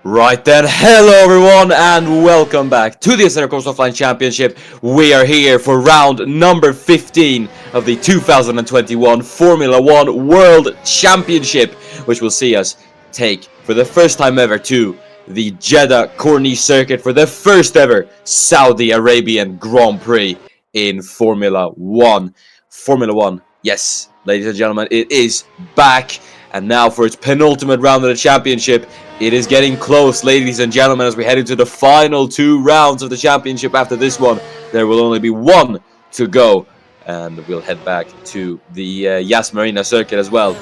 Right then, hello everyone and welcome back to the Assetto Corsa Offline Championship. We are here for round number 15 of the 2021 Formula 1 World Championship, which will see us take for the first time ever to the Jeddah Corniche circuit for the first ever Saudi Arabian Grand Prix in Formula 1. Formula 1, yes, ladies and gentlemen, it is back. And now for its penultimate round of the championship. It is getting close, ladies and gentlemen, as we head into the final two rounds of the championship. After this one, there will only be one to go. And we'll head back to the Yas Marina circuit as well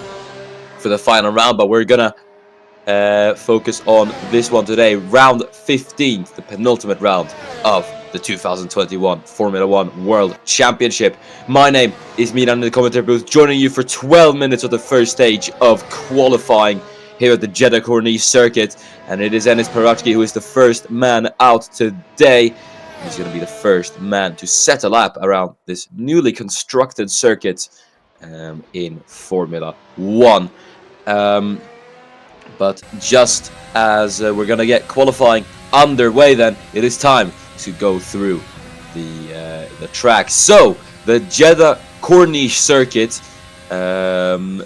for the final round. But we're going to focus on this one today. Round 15, the penultimate round of the 2021 Formula 1 World Championship. My name is Milan in the commentary booth, joining you for 12 minutes of the first stage of qualifying here at the Jeddah Corniche circuit. And it is Enis Paratsky who is the first man out today. He's going to be the first man to set a lap around this newly constructed circuit in Formula 1. But just as we're going to get qualifying underway, then it is time to go through the track. So the Jeddah Corniche circuit,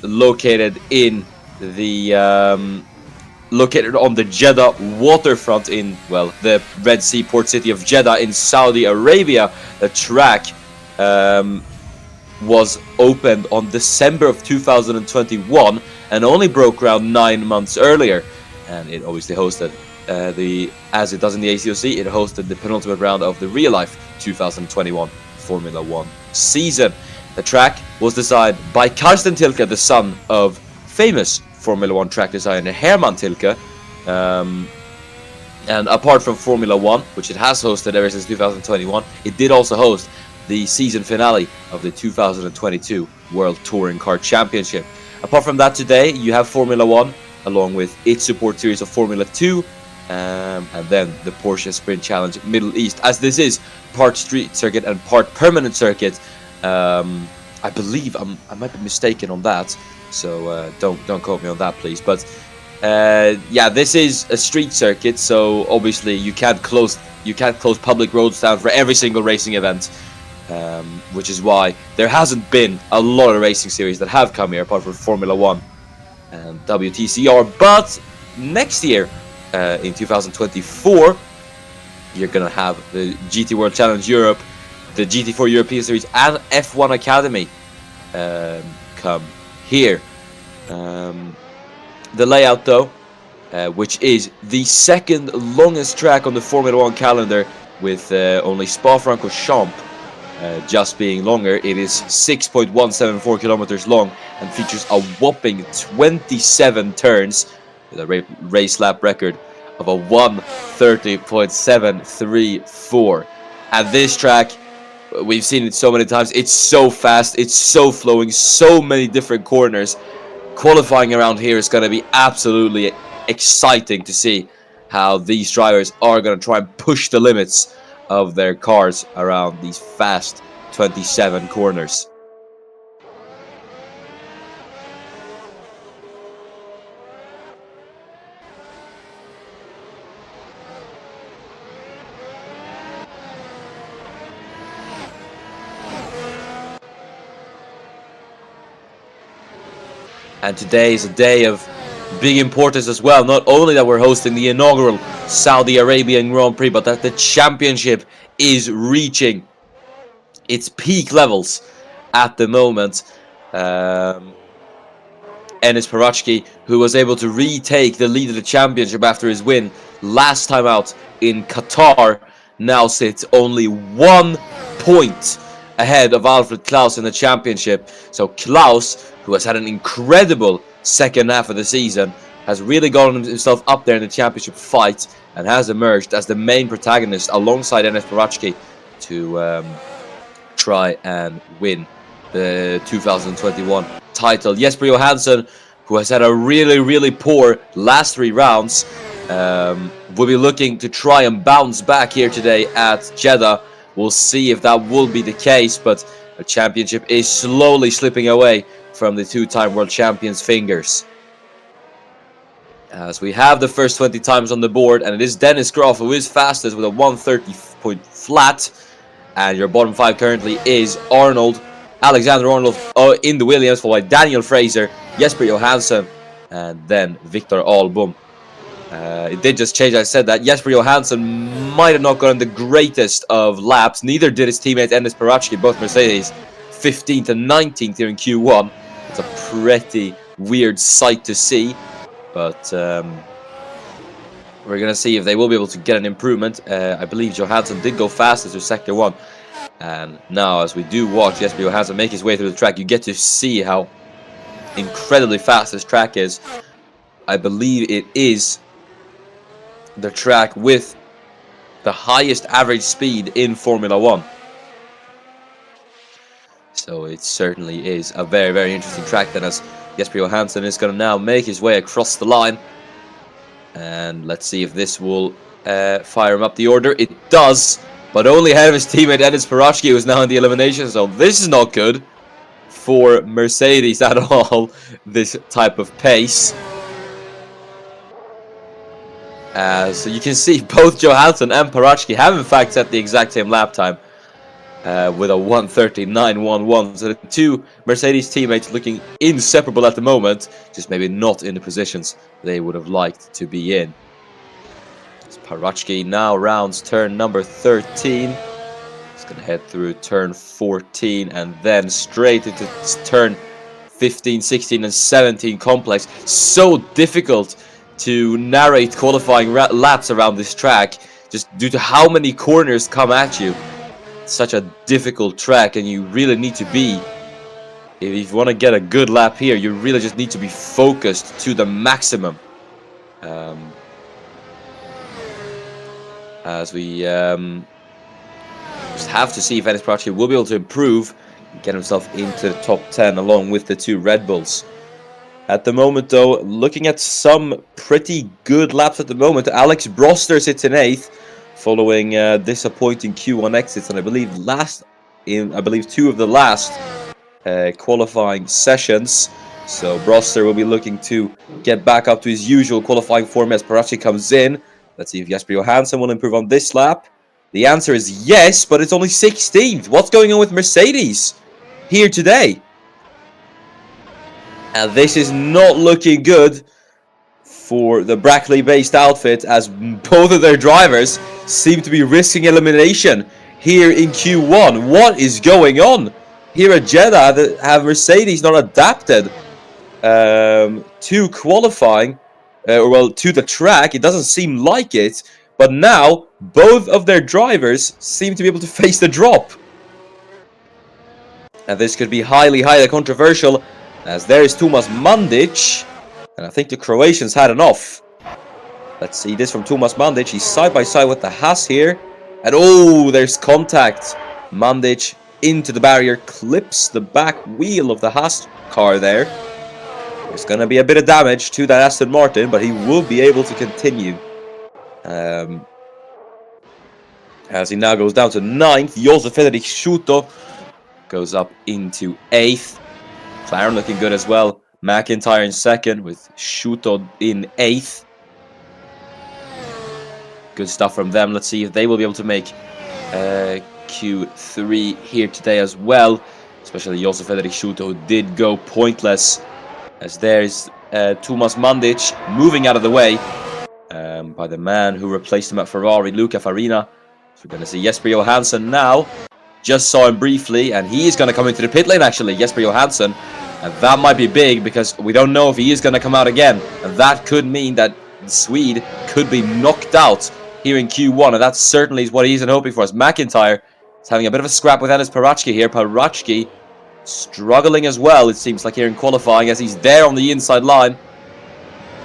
located on the Jeddah waterfront in, well, the Red Sea port city of Jeddah in Saudi Arabia. The track was opened on December of 2021 and only broke ground 9 months earlier. And it obviously hosted as it does in the ACOC, it hosted the penultimate round of the real-life 2021 Formula 1 season. The track was designed by Carsten Tilke, the son of famous Formula 1 track designer Hermann Tilke. And apart from Formula 1, which it has hosted ever since 2021, it did also host the season finale of the 2022 World Touring Car Championship. Apart from that, today you have Formula 1 along with its support series of Formula 2, and then the Porsche Sprint Challenge Middle East, as this is part street circuit and part permanent circuit. I believe I might be mistaken on that, so don't quote me on that, please. But yeah, this is a street circuit, so obviously you can't close public roads down for every single racing event, which is why there hasn't been a lot of racing series that have come here apart from Formula 1 and WTCR. But next year, in 2024, you're gonna have the GT World Challenge Europe, the GT4 European Series, and F1 Academy come here. The layout, though, which is the second longest track on the Formula 1 calendar, with only Spa-Francorchamps just being longer. It is 6.174 kilometers long and features a whopping 27 turns, with a race lap record of a 1:30.734. And this track, we've seen it so many times. It's so fast, it's so flowing, so many different corners. Qualifying around here is going to be absolutely exciting to see how these drivers are going to try and push the limits of their cars around these fast 27 corners. And today is a day of big importance as well. Not only that we're hosting the inaugural Saudi Arabian Grand Prix, but that the championship is reaching its peak levels at the moment. Enis Paratsky, who was able to retake the lead of the championship after his win last time out in Qatar, now sits only 1 point ahead of Alfred Klaus in the championship. So Klaus, who has had an incredible second half of the season, has really gotten himself up there in the championship fight and has emerged as the main protagonist alongside Enis Paratsky to try and win the 2021 title. Jesper Johansson, who has had a really poor last 3 rounds, will be looking to try and bounce back here today at Jeddah. We'll see if that will be the case, but the championship is slowly slipping away from the two-time world champion's fingers. As we have the first 20 times on the board, and it is Dennis Groff who is fastest with a 130 point flat. And your bottom 5 currently is Arnold, Alexander Arnold in the Williams, followed by Daniel Fraser, Jesper Johansson, and then Victor Albom. It did just change, I said that. Jesper Johansson might have not gotten the greatest of laps. Neither did his teammate Enes Parachki, both Mercedes, 15th and 19th here in Q1. It's a pretty weird sight to see. But we're going to see if they will be able to get an improvement. I believe Johansson did go fastest to sector 1. And now, as we do watch Jesper Johansson make his way through the track, you get to see how incredibly fast this track is. I believe it is the track with the highest average speed in Formula 1. So it certainly is a very, very interesting track then, as Jesper Johansson is going to now make his way across the line. And let's see if this will fire him up the order. It does, but only ahead of his teammate Enes Parachki, who is now in the elimination. So this is not good for Mercedes at all, this type of pace. So you can see both Johansson and Parachki have in fact set the exact same lap time with a 1:39.11. So the two Mercedes teammates looking inseparable at the moment, just maybe not in the positions they would have liked to be in. So Parachki now rounds turn number 13. He's going to head through turn 14 and then straight into turn 15, 16 and 17 complex. So difficult to narrate qualifying laps around this track, just due to how many corners come at you. It's such a difficult track, and you really need to be, if you want to get a good lap here, you really just need to be focused to the maximum. As we just have to see if Enes Parachki will be able to improve and get himself into the top 10 along with the two Red Bulls. At the moment, though, looking at some pretty good laps at the moment. Alex Broster sits in 8th, following disappointing Q1 exits, and I believe two of the last qualifying sessions. So Broster will be looking to get back up to his usual qualifying form as Parachki comes in. Let's see if Jesper Johansson will improve on this lap. The answer is yes, but it's only 16th. What's going on with Mercedes here today? And this is not looking good for the Brackley-based outfit, as both of their drivers seem to be risking elimination here in Q1. What is going on here at Jeddah? Have Mercedes not adapted to qualifying, to the track? It doesn't seem like it, but now both of their drivers seem to be able to face the drop. And this could be highly, highly controversial, as there is Tomas Mandic, and I think the Croatians had enough. Let's see this from Tomas Mandic. He's side by side with the Haas here, and oh, there's contact. Mandic into the barrier, clips the back wheel of the Haas car there. There's going to be a bit of damage to that Aston Martin, but he will be able to continue. As he now goes down to 9th, Josef Fredrik Schuto goes up into 8th. McLaren looking good as well. McIntyre in 2nd with Schuto in 8th. Good stuff from them. Let's see if they will be able to make Q3 here today as well. Especially Josef Fredrik Schuto, who did go pointless. As there's Tomas Mandic moving out of the way by the man who replaced him at Ferrari, Luca Farina. So we're going to see Jesper Johansson now. Just saw him briefly, and he is going to come into the pit lane actually, Jesper Johansson. And that might be big, because we don't know if he is going to come out again. And that could mean that the Swede could be knocked out here in Q1. And that certainly is what he's hoping for, as McIntyre is having a bit of a scrap with Enes Parachki here. Parachki struggling as well, it seems like, here in qualifying, as he's there on the inside line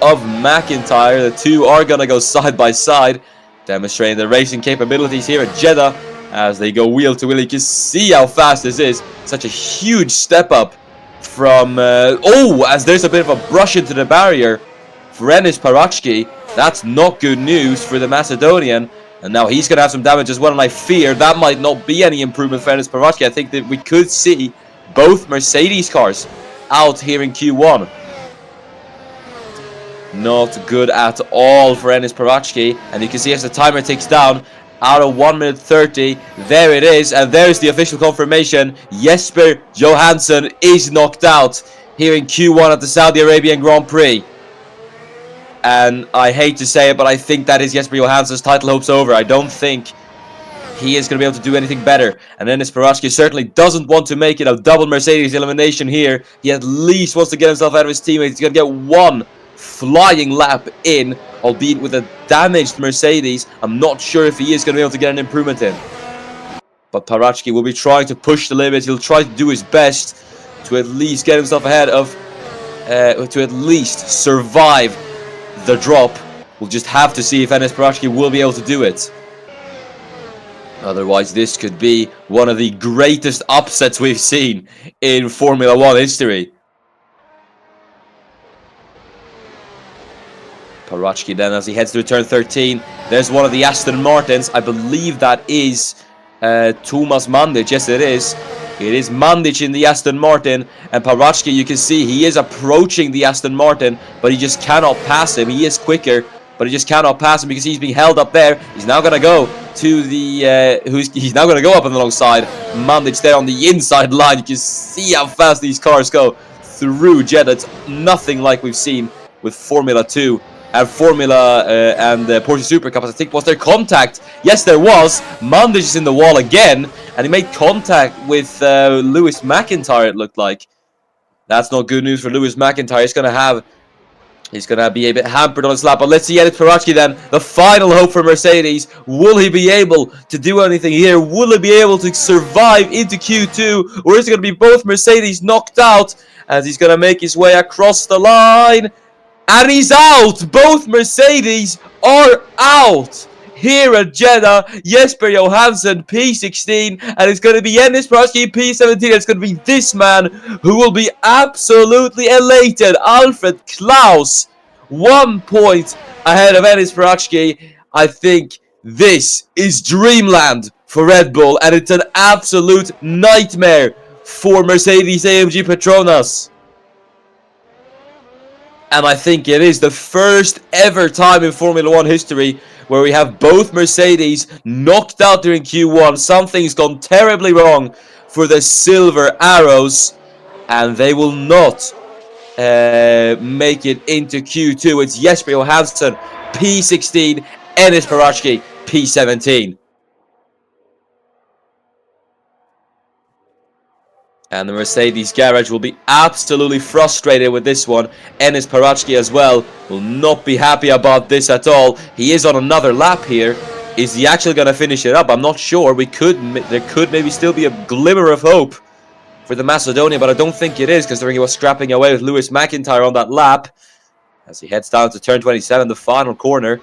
of McIntyre. The two are going to go side by side, demonstrating the racing capabilities here at Jeddah as they go wheel to wheel. You can see how fast this is. Such a huge step up from as there's a bit of a brush into the barrier for Enes Parachki. That's not good news for the Macedonian, and now he's going to have some damage as well, and I fear that might not be any improvement for Enes Parachki. I think that we could see both Mercedes cars out here in Q1. Not good at all for Enis Parachki. And you can see as the timer ticks down, out of 1 minute 30, there it is. And there's the official confirmation. Jesper Johansson is knocked out here in Q1 at the Saudi Arabian Grand Prix. And I hate to say it, but I think that is Jesper Johansson's title hopes over. I don't think he is going to be able to do anything better. And Enis Parachki certainly doesn't want to make it a double Mercedes elimination here. He at least wants to get himself out of his teammates. He's going to get one flying lap in, albeit with a damaged Mercedes. I'm not sure if he is going to be able to get an improvement in. But Parachki will be trying to push the limits. He'll try to do his best to at least get himself ahead of, to at least survive the drop. We'll just have to see if Enis Parachki will be able to do it. Otherwise, this could be one of the greatest upsets we've seen in Formula 1 history. Parachki then, as he heads to turn 13, there's one of the Aston Martins. I believe that is Thomas Mandic. Yes, it is. It is Mandic in the Aston Martin. And Parachki, you can see he is approaching the Aston Martin, but he just cannot pass him. He is quicker, but he just cannot pass him because he's being held up there. He's now going to go to the he's now going to go up on the long side. Mandic there on the inside line. You can see how fast these cars go through Jeddah. It's nothing like we've seen with Formula 2 and Formula and Porsche Super Cup. I think, was there contact? Yes, there was. Mandic is in the wall again, and he made contact with Lewis McIntyre, it looked like. That's not good news for Lewis McIntyre. He's going to be a bit hampered on his lap. But let's see Enis Parachki then. The final hope for Mercedes. Will he be able to do anything here? Will he be able to survive into Q2? Or is it going to be both Mercedes knocked out as he's going to make his way across the line? And he's out! Both Mercedes are out! Here at Jeddah, Jesper Johansson, P16, and it's going to be Enis Parachki, P17. It's going to be this man who will be absolutely elated. Alfred Klaus, 1 point ahead of Enis Parachki. I think this is dreamland for Red Bull, and it's an absolute nightmare for Mercedes-AMG Petronas. And I think it is the first ever time in Formula 1 history where we have both Mercedes knocked out during Q1. Something's gone terribly wrong for the Silver Arrows, and they will not make it into Q2. It's Jesper Johansson, P16, Enis Parachki, P17. And the Mercedes garage will be absolutely frustrated with this one. Enis Parachki as well will not be happy about this at all. He is on another lap here. Is he actually going to finish it up? I'm not sure. There could maybe still be a glimmer of hope for the Macedonian, but I don't think it is, considering he was scrapping away with Lewis McIntyre on that lap. As he heads down to turn 27, the final corner.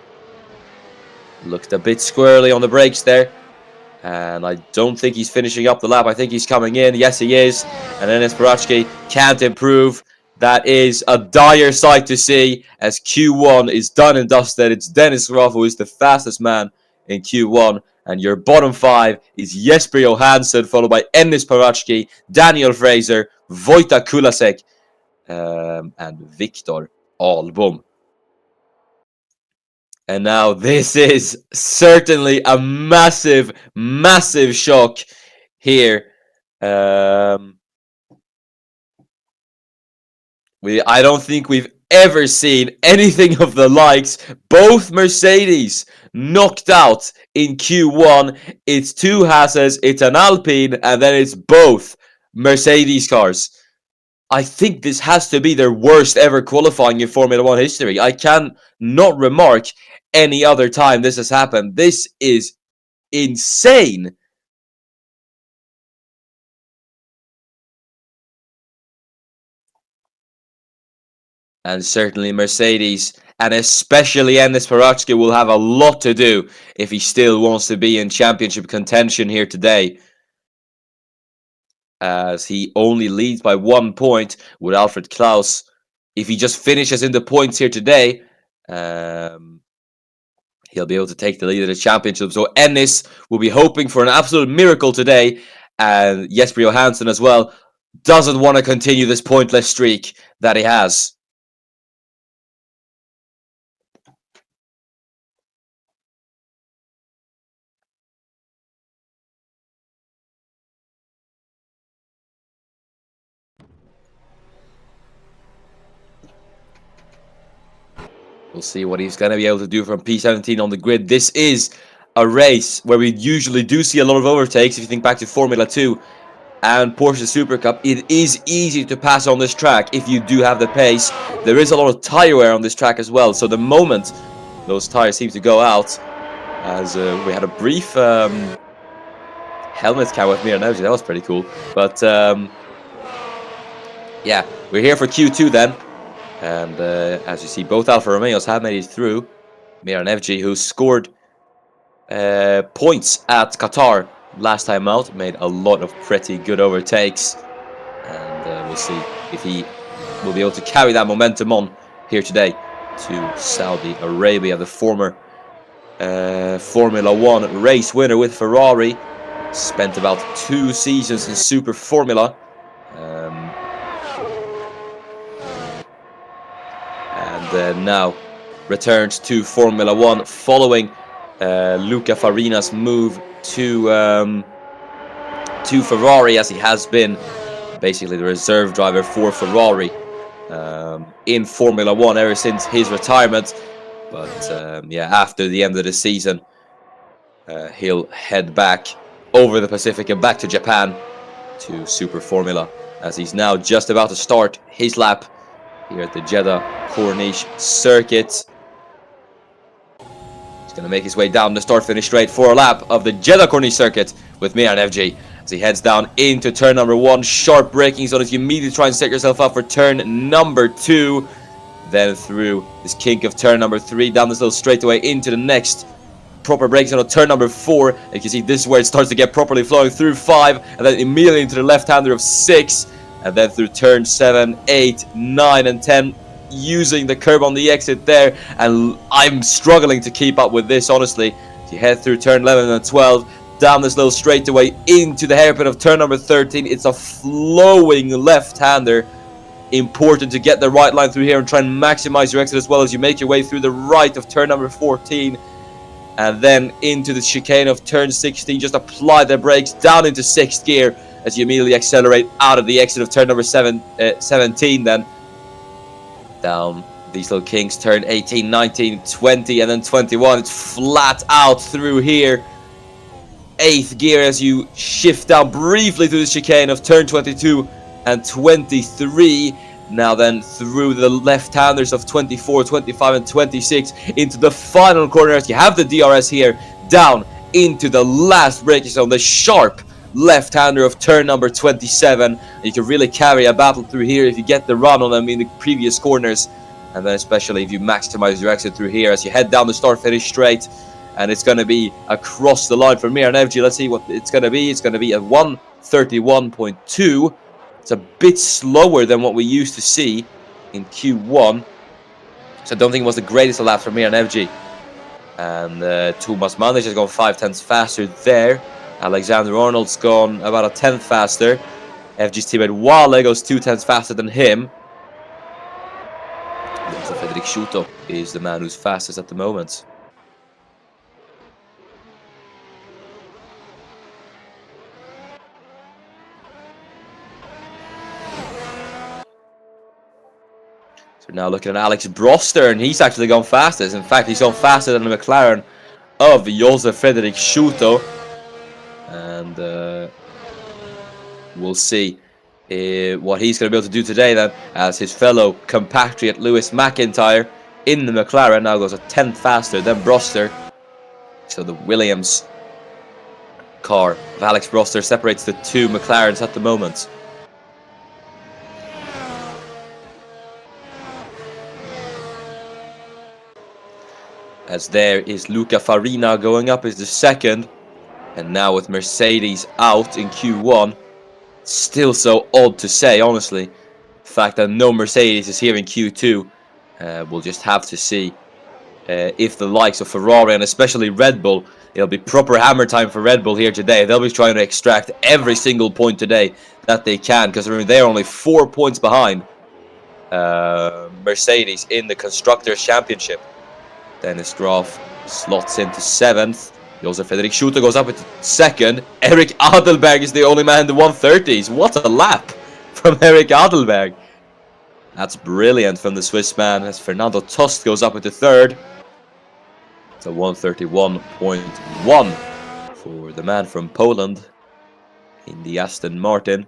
Looked a bit squirrely on the brakes there. And I don't think he's finishing up the lap. I think he's coming in. Yes, he is. And Enis Parachki can't improve. That is a dire sight to see as Q1 is done and dusted. It's Dennis Groff who is the fastest man in Q1. And your bottom 5 is Jesper Johansson, followed by Enis Parachki, Daniel Fraser, Wojtek Kulasek, and Victor Albom. And now this is certainly a massive, massive shock here. I don't think we've ever seen anything of the likes. Both Mercedes knocked out in Q1. It's 2 Hasses, it's an Alpine, and then it's both Mercedes cars. I think this has to be their worst ever qualifying in Formula 1 history. I can not remark any other time this has happened. This is insane. And certainly Mercedes, and especially Enis Parachki, will have a lot to do if he still wants to be in championship contention here today. As he only leads by 1 point with Alfred Klaus. If he just finishes in the points here today, he'll be able to take the lead of the championship. So Enis will be hoping for an absolute miracle today. And Jesper Johansson as well doesn't want to continue this pointless streak that he has. We'll see what he's going to be able to do from P17 on the grid. This is a race where we usually do see a lot of overtakes. If you think back to Formula 2 and Porsche Super Cup, it is easy to pass on this track if you do have the pace. There is a lot of tire wear on this track as well. So the moment those tires seem to go out, as we had a brief helmet cam with me and that was pretty cool. But yeah, we're here for Q2 then. And as you see, both Alfa Romeos have made it through. Miran FG, who scored points at Qatar last time out, made a lot of pretty good overtakes. And we'll see if he will be able to carry that momentum on here today to Saudi Arabia. The former Formula 1 race winner with Ferrari. Spent about 2 seasons in Super Formula. And now returns to Formula 1 following Luca Farina's move to Ferrari, as he has been basically the reserve driver for Ferrari in Formula 1 ever since his retirement. But yeah, after the end of the season, he'll head back over the Pacific and back to Japan to Super Formula, as he's now just about to start his lap here at the Jeddah Corniche circuit. He's going to make his way down the start-finish straight for a lap of the Jeddah Corniche circuit with Miran FG as he heads down into turn number 1. Sharp braking so that you immediately try and set yourself up for turn number 2. Then through this kink of turn number 3, down this little straightaway into the next proper braking zone of turn number 4. And you can see this is where it starts to get properly flowing through 5, and then immediately into the left-hander of 6. And then through turn 7, 8, 9, and 10, using the curb on the exit there. And I'm struggling to keep up with this, honestly. So you head through turn 11 and 12, down this little straightaway into the hairpin of turn number 13. It's a flowing left-hander. Important to get the right line through here and try and maximize your exit as well as you make your way through the right of turn number 14. And then into the chicane of turn 16. Just apply the brakes down into 6th gear as you immediately accelerate out of the exit of turn number 17 then. Down these little kinks, turn 18, 19, 20, and then 21. It's flat out through here. 8th gear as you shift down briefly through the chicane of turn 22 and 23. Now then through the left-handers of 24, 25, and 26 into the final corner as you have the DRS here, down into the last braking zone, the sharp left-hander of turn number 27. And you can really carry a battle through here if you get the run on them in the previous corners, and then especially if you maximize your exit through here as you head down the start-finish straight. And it's going to be across the line for Miran FG. Let's see what it's going to be. It's going to be at 1:31.2. It's a bit slower than what we used to see in Q1, so I don't think it was the greatest of laps for Miran FG. And Thomas Manders has gone 5/10 faster there. Alexander Arnold's gone about a 10th faster. FG's teammate Wale goes 2/10 faster than him. So Frederic Schuto is the man who's fastest at the moment. So now looking at Alex Broster, and he's actually gone fastest. In fact, he's gone faster than the McLaren of Josef Frederic Schuto. And we'll see what he's going to be able to do today then, as his fellow compatriot Lewis McIntyre in the McLaren now goes a 10th faster than Broster. So the Williams car of Alex Broster separates the 2 McLarens at the moment. As there is Luca Farina going up as the 2nd. And now with Mercedes out in Q1, still so odd to say, honestly. The fact that no Mercedes is here in Q2, we'll just have to see if the likes of Ferrari and especially Red Bull, it'll be proper hammer time for Red Bull here today. They'll be trying to extract every single point today that they can, because remember, they're only 4 points behind Mercedes in the Constructors' Championship. Dennis Graf slots into 7th. Josef Frederic Schuto goes up into 2nd. Eric Adelberg is the only man in the 130s. What a lap from Eric Adelberg. That's brilliant from the Swiss man as Fernando Tost goes up into third. It's a 131.1 for the man from Poland in the Aston Martin.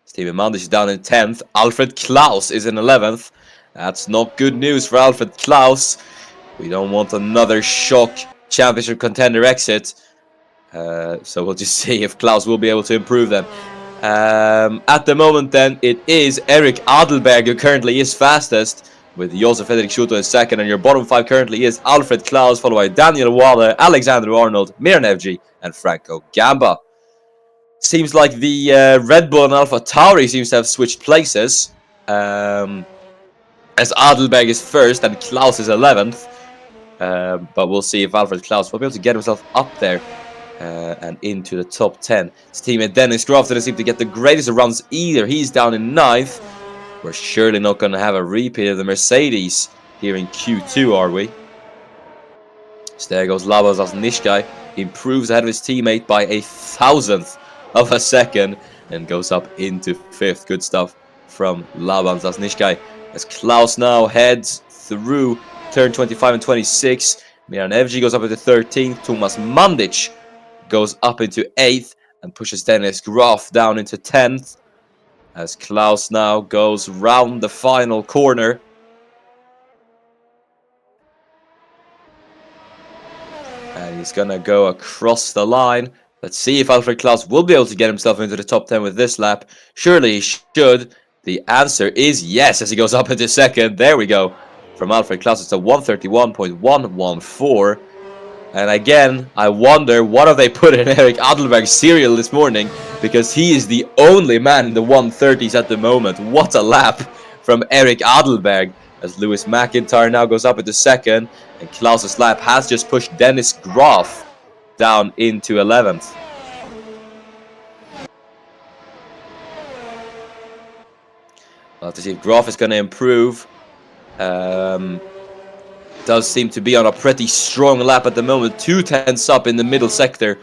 Steven Mandic is down in 10th. Alfred Klaus is in 11th. That's not good news for Alfred Klaus. We don't want another shock championship contender exit. So we'll just see if Klaus will be able to improve them. At the moment then, it is Eric Adelberg who currently is fastest, with Josef Fredrik Schulte in second, and your bottom 5 currently is Alfred Klaus, followed by Daniel Waller, Alexander Arnold, Miran Evji, and Franco Gamba. Seems like the Red Bull and Alpha Tauri seems to have switched places, as Adelberg is first and Klaus is 11th, but we'll see if Alfred Klaus will be able to get himself up there. And into the top 10. His teammate Dennis Groff doesn't seem to get the greatest of runs either. He's down in 9th. We're surely not going to have a repeat of the Mercedes here in Q2, are we? So there goes Laban Zasnishkai. He improves ahead of his teammate by 1/1000th of a second and goes up into 5th. Good stuff from Laban Zasnishkai. As Klaus now heads through turn 25 and 26. Miran Evji goes up into 13th. Thomas Mandic goes up into 8th and pushes Dennis Groff down into 10th as Klaus now goes round the final corner. And he's gonna go across the line. Let's see if Alfred Klaus will be able to get himself into the top 10 with this lap. Surely he should. The answer is yes as he goes up into 2nd. There we go. From Alfred Klaus, it's a 131.114. And again, I wonder what have they put in Eric Adelberg's cereal this morning, because he is the only man in the 130s at the moment. What a lap from Eric Adelberg as Lewis McIntyre now goes up into 2nd, and Klaus's lap has just pushed Dennis Groff down into 11th. We'll have to see if Groff is going to improve. Does seem to be on a pretty strong lap at the moment. 2/10ths up in the middle sector.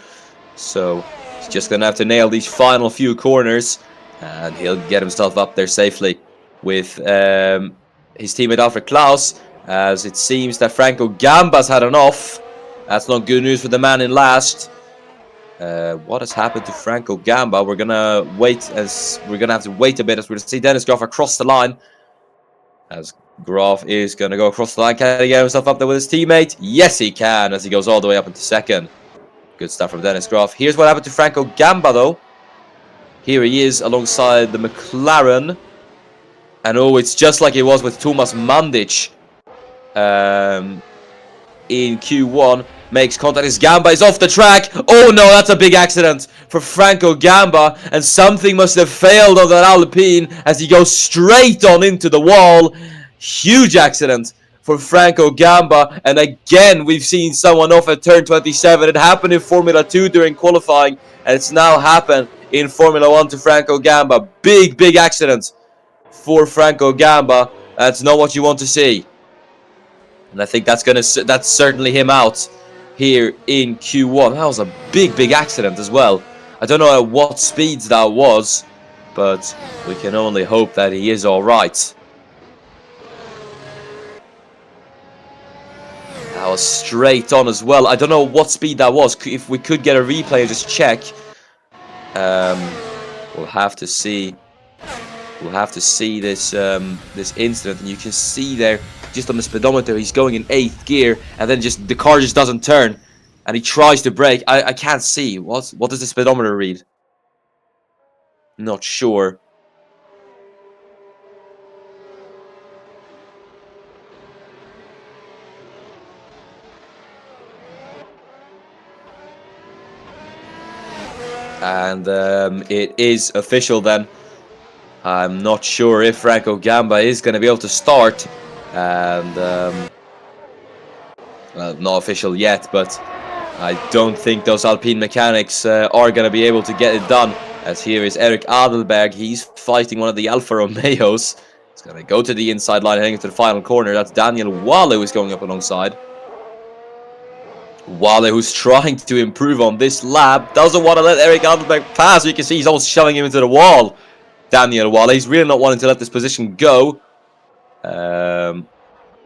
So he's just going to have to nail these final few corners, and he'll get himself up there safely with his teammate Alfred Klaus, as it seems that Franco Gamba's had an off. That's not good news for the man in last. What has happened to Franco Gamba? We're gonna wait, as we're gonna have to wait a bit as we see Dennis Groff across the line. As Groff is going to go across the line. Can he get himself up there with his teammate? Yes, he can, as he goes all the way up into 2nd. Good stuff from Dennis Groff. Here's what happened to Franco Gamba, though. Here he is alongside the McLaren. And oh, it's just like it was with Thomas Mandic in Q1. Makes contact as Gamba is off the track. Oh no, that's a big accident for Franco Gamba. And something must have failed on that Alpine as he goes straight on into the wall. Huge accident for Franco Gamba. And again, we've seen someone off at turn 27. It happened in Formula 2 during qualifying. And it's now happened in Formula 1 to Franco Gamba. Big, big accident for Franco Gamba. That's not what you want to see. And I think that's certainly him out here in Q1. That was a big, big accident as well. I don't know at what speeds that was, but we can only hope that he is alright. That was straight on as well. I don't know what speed that was. If we could get a replay and just check. We'll have to see. We'll have to see this this incident, and you can see there just on the speedometer he's going in 8th gear, and then just the car just doesn't turn, and he tries to brake. I can't see what does the speedometer read. Not sure. And it is official then. I'm not sure if Franco Gamba is going to be able to start. And, well, not official yet, but I don't think those Alpine mechanics are going to be able to get it done. As here is Eric Adelberg. He's fighting one of the Alfa Romeos. He's going to go to the inside line heading into the final corner. That's Daniel Walle who's going up alongside. Walle, who's trying to improve on this lap, doesn't want to let Eric Adelberg pass. You can see he's almost shoving him into the wall. Daniel Walle, he's really not wanting to let this position go.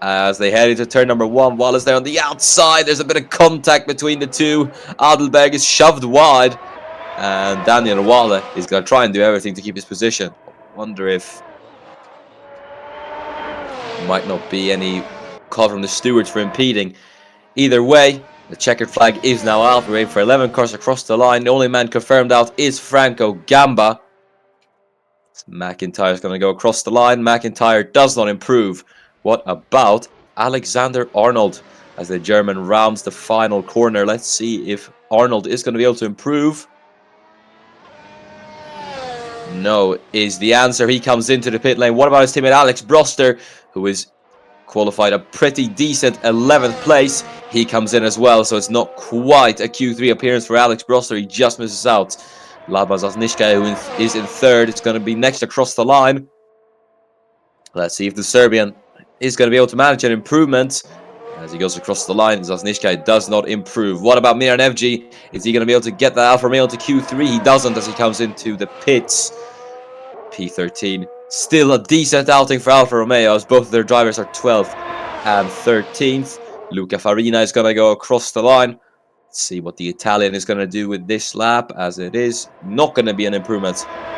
As they head into turn number 1, Wallace there on the outside. There's a bit of contact between the two. Adelberg is shoved wide. And Daniel Wallace is going to try and do everything to keep his position. I wonder if there might not be any call from the stewards for impeding. Either way, the checkered flag is now out. We're waiting for 11 cars across the line. The only man confirmed out is Franco Gamba. McIntyre is going to go across the line. McIntyre does not improve. What about Alexander Arnold as the German rounds the final corner? Let's see if Arnold is going to be able to improve. No is the answer. He comes into the pit lane. What about his teammate Alex Broster, who is qualified a pretty decent 11th place? He comes in as well, so it's not quite a Q3 appearance for Alex Broster. He just misses out. Laban Zasnička, who is in 3rd, it's going to be next across the line. Let's see if the Serbian is going to be able to manage an improvement. As he goes across the line, Zasnička does not improve. What about Miran Evji? Is he going to be able to get that Alfa Romeo to Q3? He doesn't as he comes into the pits. P13. Still a decent outing for Alfa Romeo as both of their drivers are 12th and 13th. Luca Farina is going to go across the line. Let's see what the Italian is going to do with this lap, as it is not going to be an improvement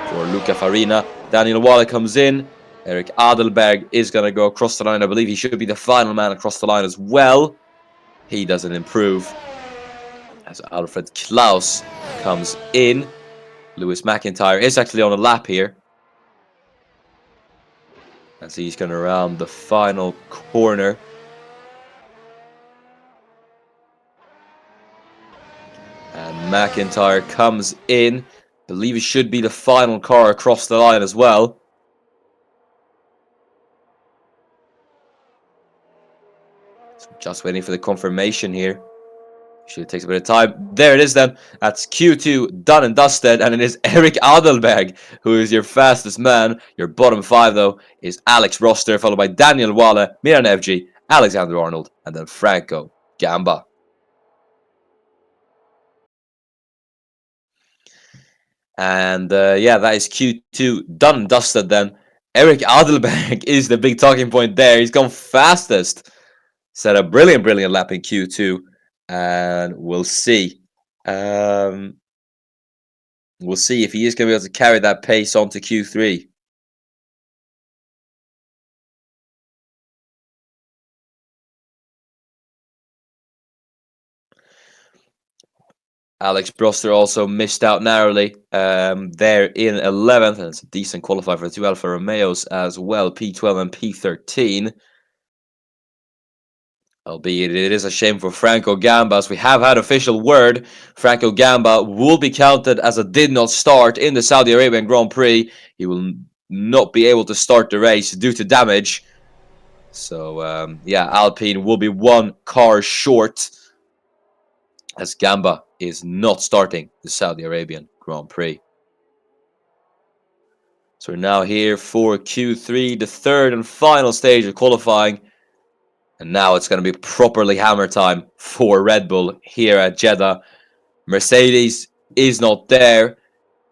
for Luca Farina. Daniel Wallace comes in. Eric Adelberg is going to go across the line. I believe he should be the final man across the line as well. He doesn't improve. As Alfred Klaus comes in. Lewis McIntyre is actually on a lap here, as he's going to round the final corner. And McIntyre comes in. I believe he should be the final car across the line as well. So just waiting for the confirmation here. Should take a bit of time. There it is then. That's Q2 done and dusted. And it is Eric Adelberg who is your fastest man. Your bottom 5 though is Alex Broster, followed by Daniel Wallace, Miran Evji, Alexander Arnold, and then Franco Gamba. And yeah, that is Q2 done and dusted then. Eric Adelberg is the big talking point there. He's gone fastest. Set a brilliant lap in Q2. And we'll see. We'll see if he is going to be able to carry that pace on to Q3. Alex Broster also missed out narrowly. They're in 11th, and it's a decent qualifier for the two Alfa Romeos as well, P12 and P13. Albeit it is a shame for Franco Gamba, as we have had official word. Franco Gamba will be counted as a did not start in the Saudi Arabian Grand Prix. He will not be able to start the race due to damage. So, yeah, Alpine will be 1 car short, as Gamba is not starting the Saudi Arabian Grand Prix. So we're now here for Q3, the 3rd and final stage of qualifying. And now it's going to be properly hammer time for Red Bull here at Jeddah. Mercedes is not there,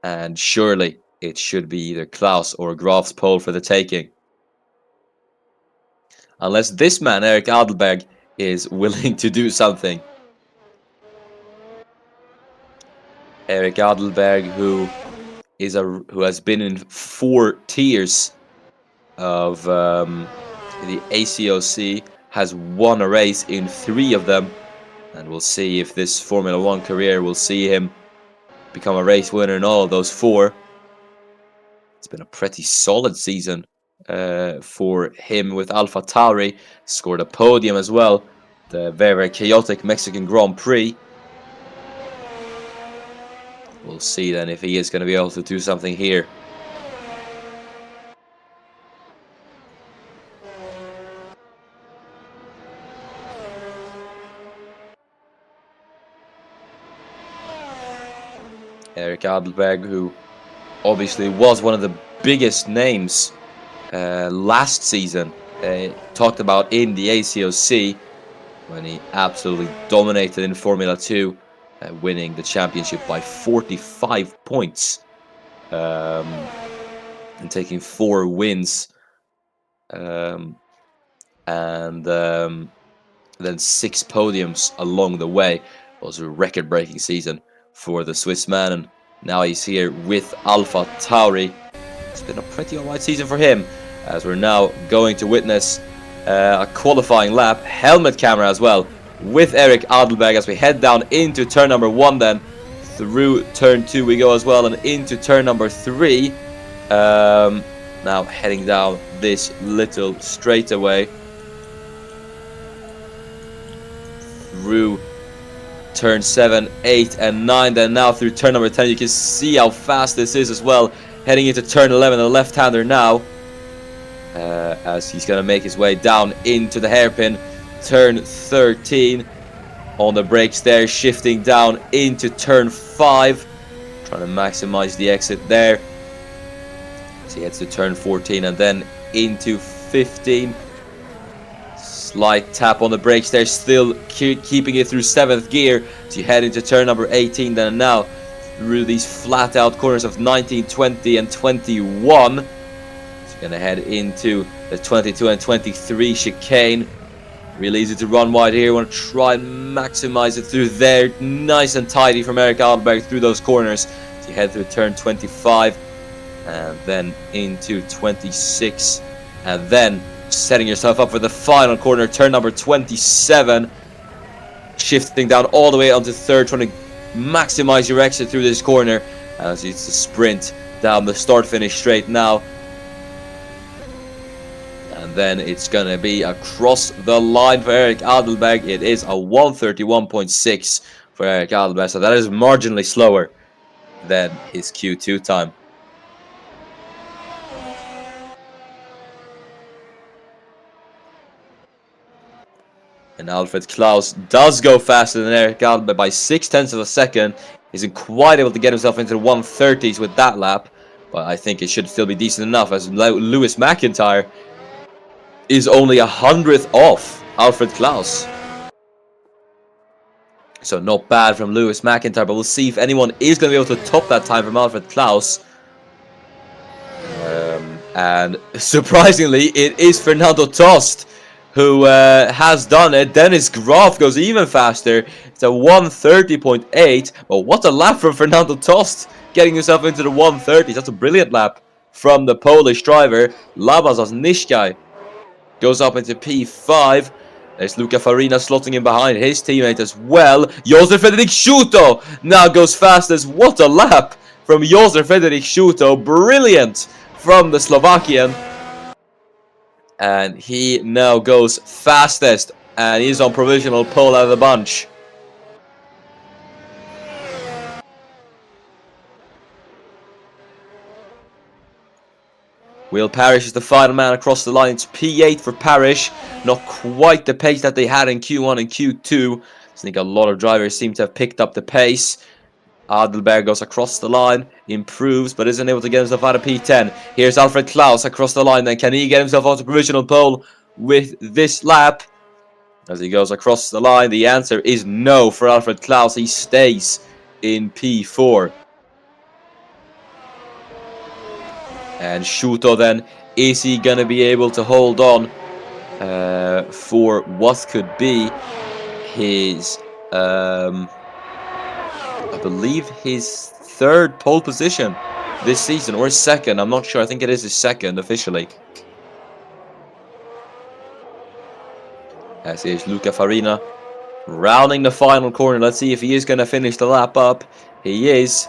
and surely it should be either Klaus or Graf's pole for the taking. Unless this man, Eric Adelberg, is willing to do something. Eric Adelberg, who has been in 4 tiers of the ACOC, has won a race in 3 of them, and we'll see if this Formula 1 career will see him become a race winner in all of those 4. It's been a pretty solid season for him with AlphaTauri. Scored a podium as well, the very chaotic Mexican Grand Prix. We'll see then if he is going to be able to do something here. Eric Adelberg, who obviously was one of the biggest names last season, talked about in the ACOC, when he absolutely dominated in Formula 2, winning the championship by 45 points and taking 4 wins and then 6 podiums along the way. It was a record-breaking season for the Swiss man, and now he's here with Alpha Tauri. It's been a pretty alright season for him, as we're now going to witness a qualifying lap, helmet camera as well, with Eric Adelberg as we head down into turn number 1, then through turn 2 we go as well, and into turn number 3. Now heading down this little straightaway through turn 7, 8 and 9, then now through turn number 10. You can see how fast this is as well, heading into turn 11, the left-hander now, as he's going to make his way down into the hairpin. Turn 13 on the brakes there, shifting down into turn 5, trying to maximize the exit there. So he heads to turn 14 and then into 15. Slight tap on the brakes there, still keeping it through 7th gear. So you head into turn number 18, then now through these flat out corners of 19, 20 and 21. So you're going to head into the 22 and 23 chicane. Really easy to run wide here. Want to try and maximize it through there. Nice and tidy from Eric Adelberg through those corners. So you head through turn 25 and then into 26, and then setting yourself up for the final corner, turn number 27, shifting down all the way onto 3rd, trying to maximize your exit through this corner as it's a sprint down the start finish straight now. And then it's going to be across the line for Eric Adelberg. It is a 1:31.6 for Eric Adelberg, so that is marginally slower than his Q2 time. And Alfred Klaus does go faster than Eric Adelberg by 0.6 of a second. Isn't quite able to get himself into the 130s with that lap, but I think it should still be decent enough, as Lewis McIntyre is only 100th off Alfred Klaus. So not bad from Lewis McIntyre, but we'll see if anyone is going to be able to top that time from Alfred Klaus. And surprisingly, it is Fernando Tost who has done it. Dennis Graf goes even faster. It's a 1:30.8. But what a lap from Fernando Tost, getting himself into the 1:30s. That's a brilliant lap from the Polish driver. Labazas Nishkai goes up into P5. There's Luca Farina slotting in behind his teammate as well. Josef Frederic Schuto now goes fastest. What a lap from Josef Frederic Schuto. Brilliant from the Slovakian. And he now goes fastest, and he's on provisional pole out of the bunch. Will Parrish is the final man across the line. It's P8 for Parrish. Not quite the pace that they had in Q1 and Q2. I think a lot of drivers seem to have picked up the pace. Adelberg goes across the line, improves, but isn't able to get himself out of P10. Here's Alfred Klaus across the line. Then can he get himself onto provisional pole with this lap? As he goes across the line, the answer is no for Alfred Klaus. He stays in P4. And Schuto then, is he going to be able to hold on for what could be his, I believe his 3rd pole position this season, or his 2nd, I'm not sure. I think it is his 2nd officially. As is Luca Farina rounding the final corner. Let's see if he is going to finish the lap up. He is.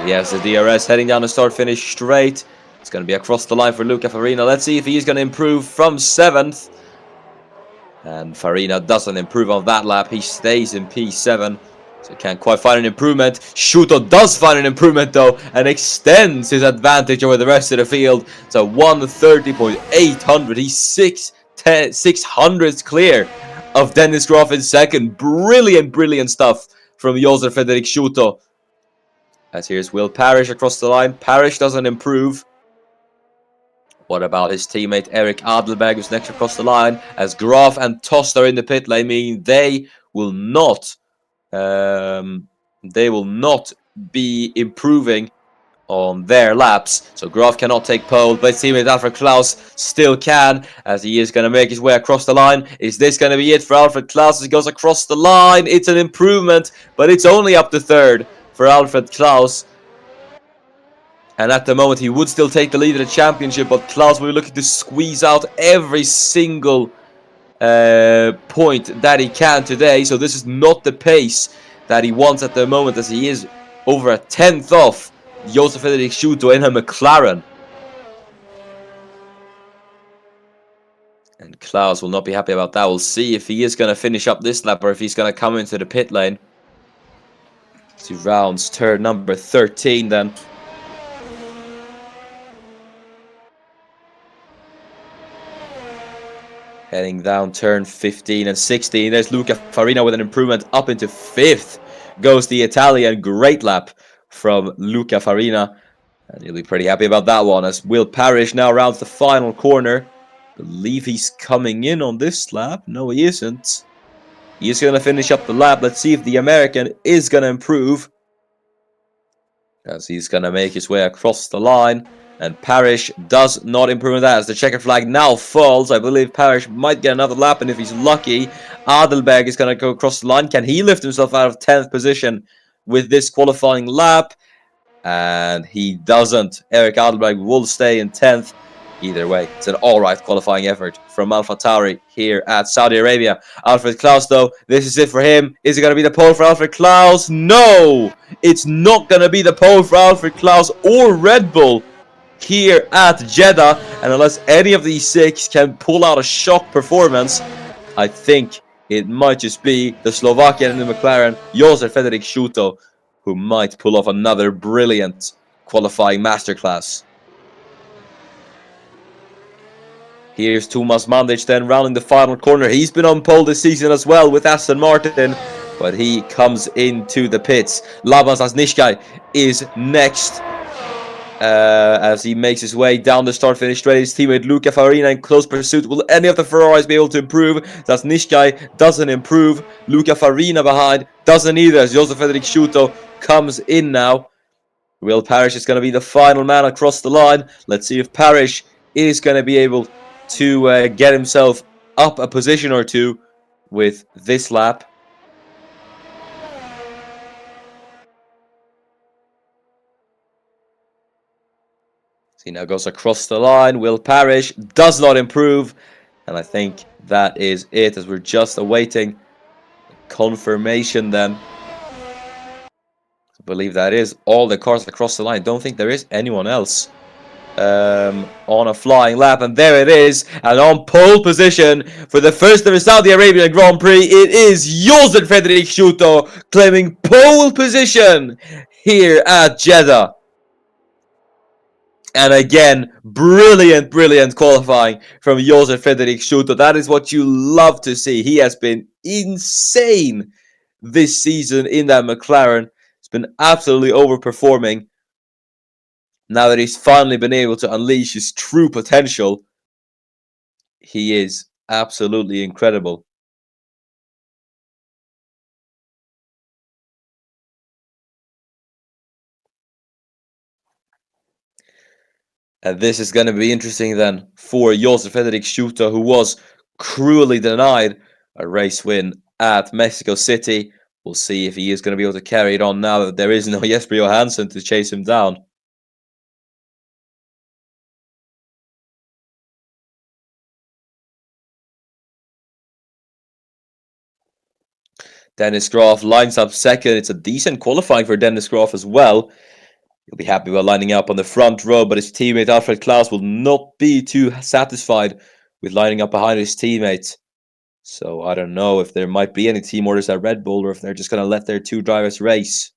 He has the DRS heading down the start finish straight. It's going to be across the line for Luca Farina. Let's see if he is going to improve from 7th. And Farina doesn't improve on that lap. He stays in P7. So can't quite find an improvement. Schuto does find an improvement though, and extends his advantage over the rest of the field. So 1:30.800. He's 600ths clear of Dennis Graf in 2nd. Brilliant stuff from Josef Frederic Schuto. As here's Will Parrish across the line. Parrish doesn't improve. What about his teammate Eric Adelberg, who's next across the line? As Graf and Tost are in the pit lane, meaning they will not be improving on their laps. So Graf cannot take pole, but his teammate Alfred Klaus still can, as he is going to make his way across the line. Is this going to be it for Alfred Klaus as he goes across the line? It's an improvement, but it's only up to third for Alfred Klaus. And at the moment, he would still take the lead of the championship, but Klaus will be looking to squeeze out every single point that he can today. So this is not the pace that he wants at the moment, as he is over a tenth off Josef Frederick Schuto in a McLaren. And Klaus will not be happy about that. We'll see if he is going to finish up this lap or if he's going to come into the pit lane. He rounds turn number 13 then. Heading down turn 15 and 16. There's Luca Farina with an improvement up into 5th. Goes the Italian. Great lap from Luca Farina. And he'll be pretty happy about that one, as Will Parrish now rounds the final corner. Believe he's coming in on this lap. No, he isn't. He is going to finish up the lap. Let's see if the American is going to improve, as he's going to make his way across the line. And Parrish does not improve that, as the checkered flag now falls. I believe Parrish might get another lap, and if he's lucky, Adelberg is going to go across the line. Can he lift himself out of 10th position with this qualifying lap? And he doesn't. Eric Adelberg will stay in 10th. Either way, it's an alright qualifying effort from AlphaTauri here at Saudi Arabia. Alfred Klaus, though, this is it for him. Is it going to be the pole for Alfred Klaus? No! It's not going to be the pole for Alfred Klaus or Red Bull here at Jeddah. And unless any of these 6 can pull out a shock performance, I think it might just be the Slovakian in the McLaren, Josef Frederick Schuto, who might pull off another brilliant qualifying masterclass. Here's Tomas Mandic then rounding the final corner. He's been on pole this season as well with Aston Martin, but he comes into the pits. Laban Zasnishkai is next, as he makes his way down the start-finish straight. His teammate Luca Farina in close pursuit. Will any of the Ferraris be able to improve? Zasnishkai doesn't improve. Luca Farina behind doesn't either, as Josef Frederick Schuto comes in now. Will Parrish is going to be the final man across the line. Let's see if Parrish is going to be able to get himself up a position or two with this lap. So he now goes across the line. Will Parrish does not improve, and I think that is it, as we're just awaiting confirmation then. I believe that is all the cars across the line. Don't think there is anyone else on a flying lap, and there it is. And on pole position for the first ever Saudi Arabian Grand Prix, it is Josef Frederick Schuto claiming pole position here at Jeddah. And again, brilliant qualifying from Josef Frederick Schuto. That is what you love to see. He has been insane this season in that McLaren. It's been absolutely overperforming. Now that he's finally been able to unleash his true potential, he is absolutely incredible. And this is going to be interesting then for Josef Frederick Schuto, who was cruelly denied a race win at Mexico City. We'll see if he is going to be able to carry it on now that there is no Jesper Johansson to chase him down. Dennis Graf lines up second. It's a decent qualifying for Dennis Graf as well. He'll be happy with lining up on the front row, but his teammate Alfred Klaus will not be too satisfied with lining up behind his teammate. So I don't know if there might be any team orders at Red Bull, or if they're just going to let their 2 drivers race.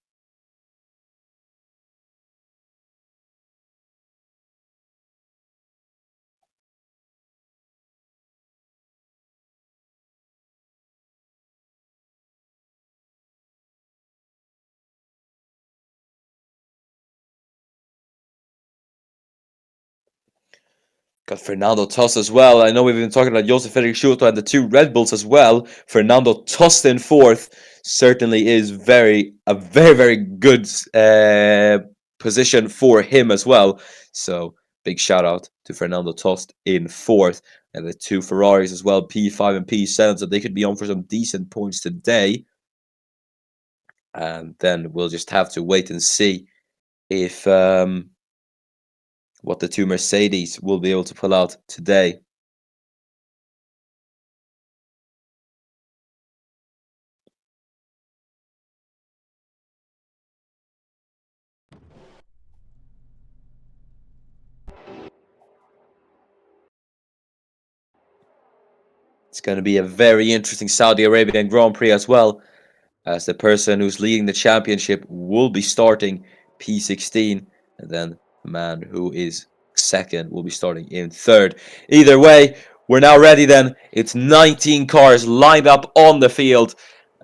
Got Fernando Tost as well. I know we've been talking about Josef Frederick Schuto and the 2 Red Bulls as well. Fernando Tost in 4th certainly is a very good position for him as well. So big shout out to Fernando Tost in 4th. And the 2 Ferraris as well, P5 and P7, so they could be on for some decent points today. And then we'll just have to wait and see if what the 2 Mercedes will be able to pull out today. It's going to be a very interesting Saudi Arabian Grand Prix as well, as the person who's leading the championship will be starting P16, and then the man who is 2nd will be starting in 3rd. Either way, we're now ready then. It's 19 cars lined up on the field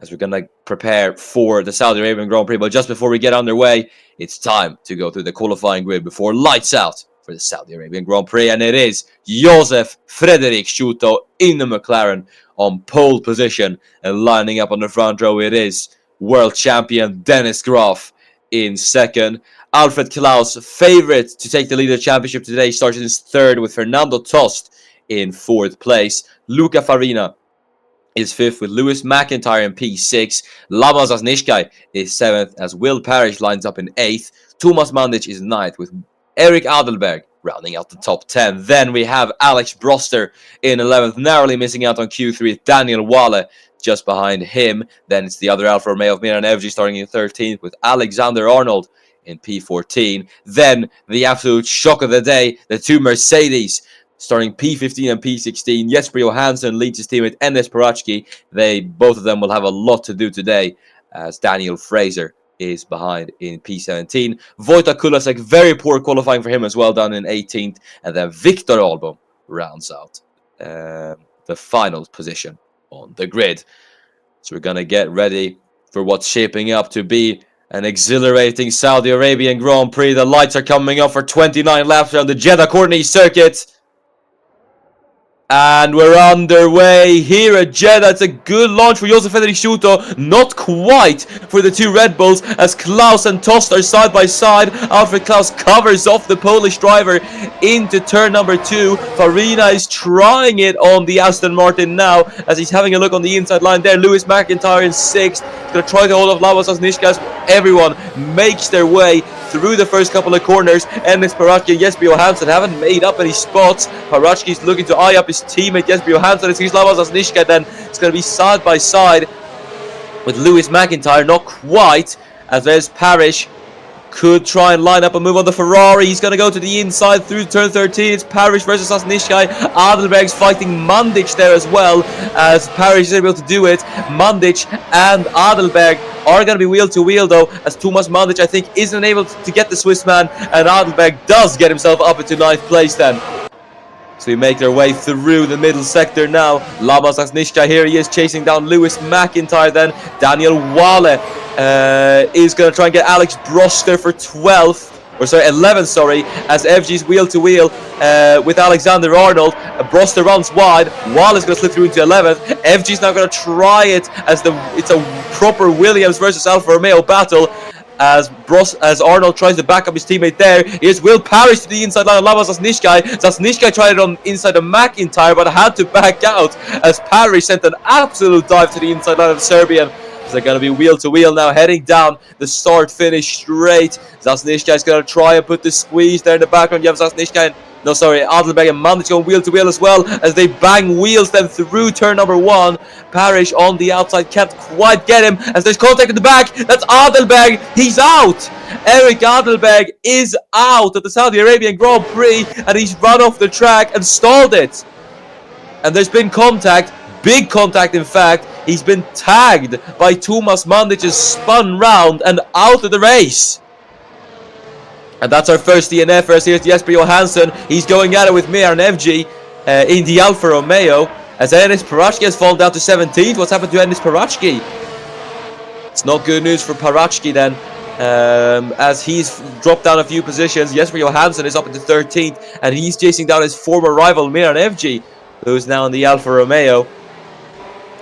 as we're going to prepare for the Saudi Arabian Grand Prix. But just before we get underway, it's time to go through the qualifying grid before lights out for the Saudi Arabian Grand Prix. And it is Josef Frederik Schuto in the McLaren on pole position, and lining up on the front row it is world champion Dennis Graf in 2nd. Alfred Klaus, favorite to take the lead of the championship today, starts in 3rd with Fernando Tost in 4th place. Luca Farina is 5th with Lewis McIntyre in P6. Lama Zasnishkai is 7th as Will Parrish lines up in 8th. Thomas Mandic is 9th with Eric Adelberg rounding out the top 10. Then we have Alex Broster in 11th, narrowly missing out on Q3. Daniel Wale just behind him. Then it's the other Alfa Romeo of Miran Evji starting in 13th with Alexander Arnold in P14. Then the absolute shock of the day, the 2 Mercedes starting P15 and P16. Jesper Johansson leads his teammate Enes Parachki. Both of them will have a lot to do today as Daniel Fraser is behind in P17. Wojtek Kulasek, very poor qualifying for him as well, down in 18th. And then Victor Albom rounds out the final position on the grid. So we're going to get ready for what's shaping up to be an exhilarating Saudi Arabian Grand Prix. The lights are coming up for 29 laps around the Jeddah Courtney circuit. And we're underway here at Jeddah. It's a good launch for Josef Frederik Schuto. Not quite for the 2 Red Bulls as Klaus and Tost are side by side. Alfred Klaus covers off the Polish driver into turn number 2. Farina is trying it on the Aston Martin now as he's having a look on the inside line there. Lewis McIntyre in 6th. He's going to try to hold off Lavas Nishkas. Everyone makes their way through the first couple of corners. Enes Parachki and Jesper Johansson haven't made up any spots. Parachki's looking to eye up his teammate Jesper Johansson. It's Lavas Zasnishka then. It's going to be side by side with Lewis McIntyre. Not quite, as there's Parrish. Could try and line up a move on the Ferrari. He's going to go to the inside through turn 13. It's Parrish versus Zasnishkai. Adelberg's fighting Mandic there as well, as Parrish is able to do it. Mandic and Adelberg are going to be wheel to wheel though, as Thomas Mandic I think isn't able to get the Swiss man, and Adelberg does get himself up into 9th place then. So we make their way through the middle sector now. Lamas Zasnishka, here he is chasing down Lewis McIntyre then. Daniel Wale is going to try and get Alex Broster for 11th, as FG's wheel to wheel with Alexander Arnold. Broster runs wide. Wale is going to slip through into 11th. FG's now going to try it as it's a proper Williams versus Alfa Romeo battle. As Arnold tries to back up his teammate there. Here's Will Parrish to the inside line of Lava Zasnishkai. Zasnishkai tried it on inside of McIntyre, but had to back out as Parrish sent an absolute dive to the inside line of the Serbian. So they're going to be wheel to wheel now, heading down the start-finish straight. Zasnishkai is going to try and put the squeeze there in the background. You have Zasnishkai, Adelberg and Mandic going wheel to wheel as well as they bang wheels then through turn number 1. Parrish on the outside can't quite get him as there's contact in the back. That's Adelberg. He's out. Eric Adelberg is out at the Saudi Arabian Grand Prix, and he's run off the track and stalled it. And there's been contact, big contact in fact. He's been tagged by Thomas Mandic, is spun round and out of the race. And that's our first DNF. First here's Jesper Johansson. He's going at it with Miran Evji in the Alfa Romeo. As Enes Parachki has fallen down to 17th. What's happened to Enes Parachki? It's not good news for Parachki then. As he's dropped down a few positions. Jesper Johansson is up into 13th. And he's chasing down his former rival Miran Evji, who's now in the Alfa Romeo.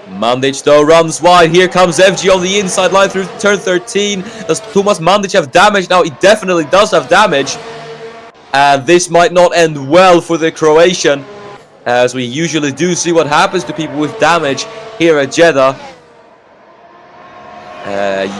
Mandic though runs wide. Here comes FG on the inside line through turn 13. Does Thomas Mandic have damage? Now he definitely does have damage. And this might not end well for the Croatian, as we usually do see what happens to people with damage here at Jeddah.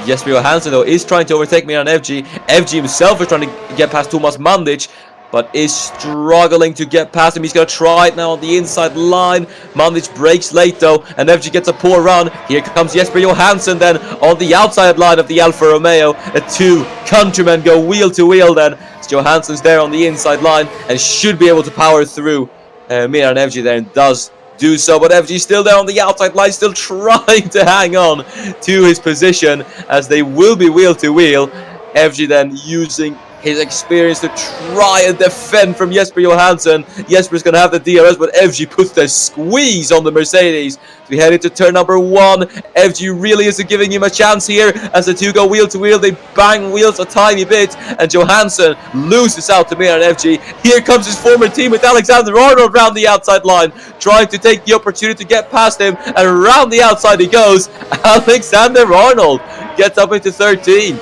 Jesper Johansson though is trying to overtake me on FG. FG himself is trying to get past Thomas Mandic, but is struggling to get past him. He's going to try it now on the inside line. Mandic breaks late though, and FG gets a poor run. Here comes Jesper Johansson then on the outside line of the Alfa Romeo. The two countrymen go wheel to wheel then. Johansson's there on the inside line and should be able to power through Miran FG there, and does do so, but FG still there on the outside line, still trying to hang on to his position as they will be wheel to wheel. FG then using his experience to try and defend from Jesper Johansson. Jesper's going to have the DRS, but FG puts the squeeze on the Mercedes. We head into turn number 1. FG really isn't giving him a chance here as the two go wheel to wheel. They bang wheels a tiny bit, and Johansson loses out to Miran FG. Here comes his former teammate Alexander Arnold around the outside line, trying to take the opportunity to get past him, and around the outside he goes. Alexander Arnold gets up into 13.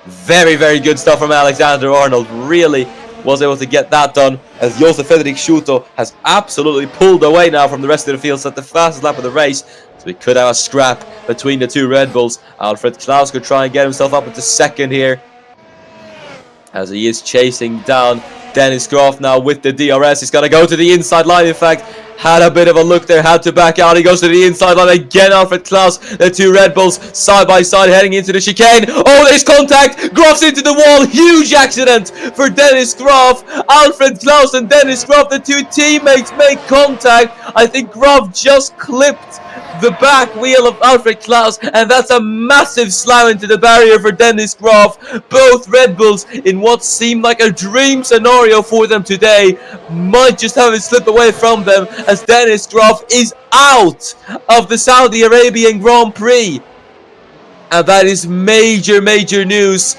Very, very good stuff from Alexander Arnold. Really was able to get that done, as Josef Fredrik Schuto has absolutely pulled away now from the rest of the field. So at the fastest lap of the race, so we could have a scrap between the two Red Bulls. Alfred Klaus could try and get himself up into second here, as he is chasing down Dennis Groff now with the DRS. He's going to go to the inside line. In fact, had a bit of a look there, had to back out. He goes to the inside line again. Alfred Klaus, the two Red Bulls side by side heading into the chicane. Oh, there's contact. Groff's into the wall. Huge accident for Dennis Groff. Alfred Klaus and Dennis Groff, the two teammates, make contact. I think Groff just clipped the back wheel of Alfred Klaus, and that's a massive slam into the barrier for Dennis Groff. Both Red Bulls, in what seemed like a dream scenario for them today, might just have it slip away from them, as Dennis Groff is out of the Saudi Arabian Grand Prix. And that is major, major news.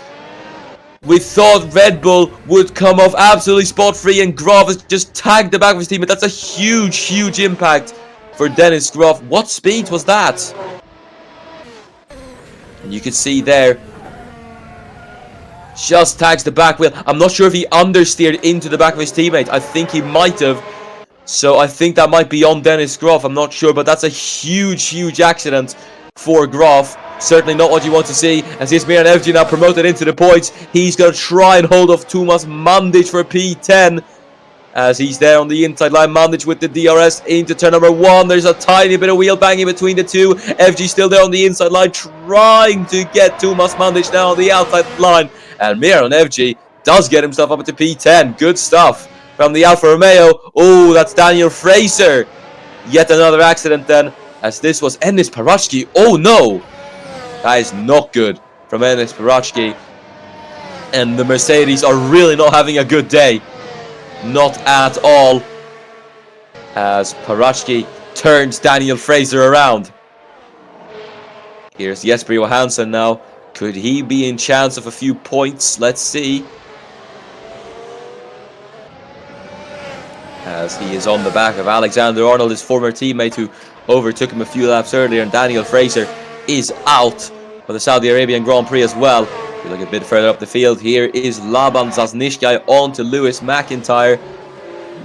We thought Red Bull would come off absolutely spot-free, and Groff has just tagged the back of his teammate. That's a huge, huge impact for Dennis Groff. What speed was that? And you can see there, just tags the back wheel. I'm not sure if he understeered into the back of his teammate. I think he might have. So I think that might be on Dennis Groff. I'm not sure, but that's a huge, huge accident for Groff. Certainly not what you want to see. As here's Miran FG now promoted into the points. He's going to try and hold off Thomas Mandic for P10. As he's there on the inside line. Mandic with the DRS into turn number 1. There's a tiny bit of wheel banging between the two. FG still there on the inside line, trying to get Thomas Mandic now on the outside line. And Miran FG does get himself up into P10. Good stuff from the Alfa Romeo. Oh, that's Daniel Fraser. Yet another accident then, as this was Enis Parachki. Oh no! That is not good from Enis Parachki. And the Mercedes are really not having a good day. Not at all. As Parachki turns Daniel Fraser around. Here's Jesper Johansson now. Could he be in chance of a few points? Let's see. As he is on the back of Alexander Arnold, his former teammate who overtook him a few laps earlier. And Daniel Fraser is out for the Saudi Arabian Grand Prix as well. If you look a bit further up the field, here is Laban Zasnishkai on to Lewis McIntyre.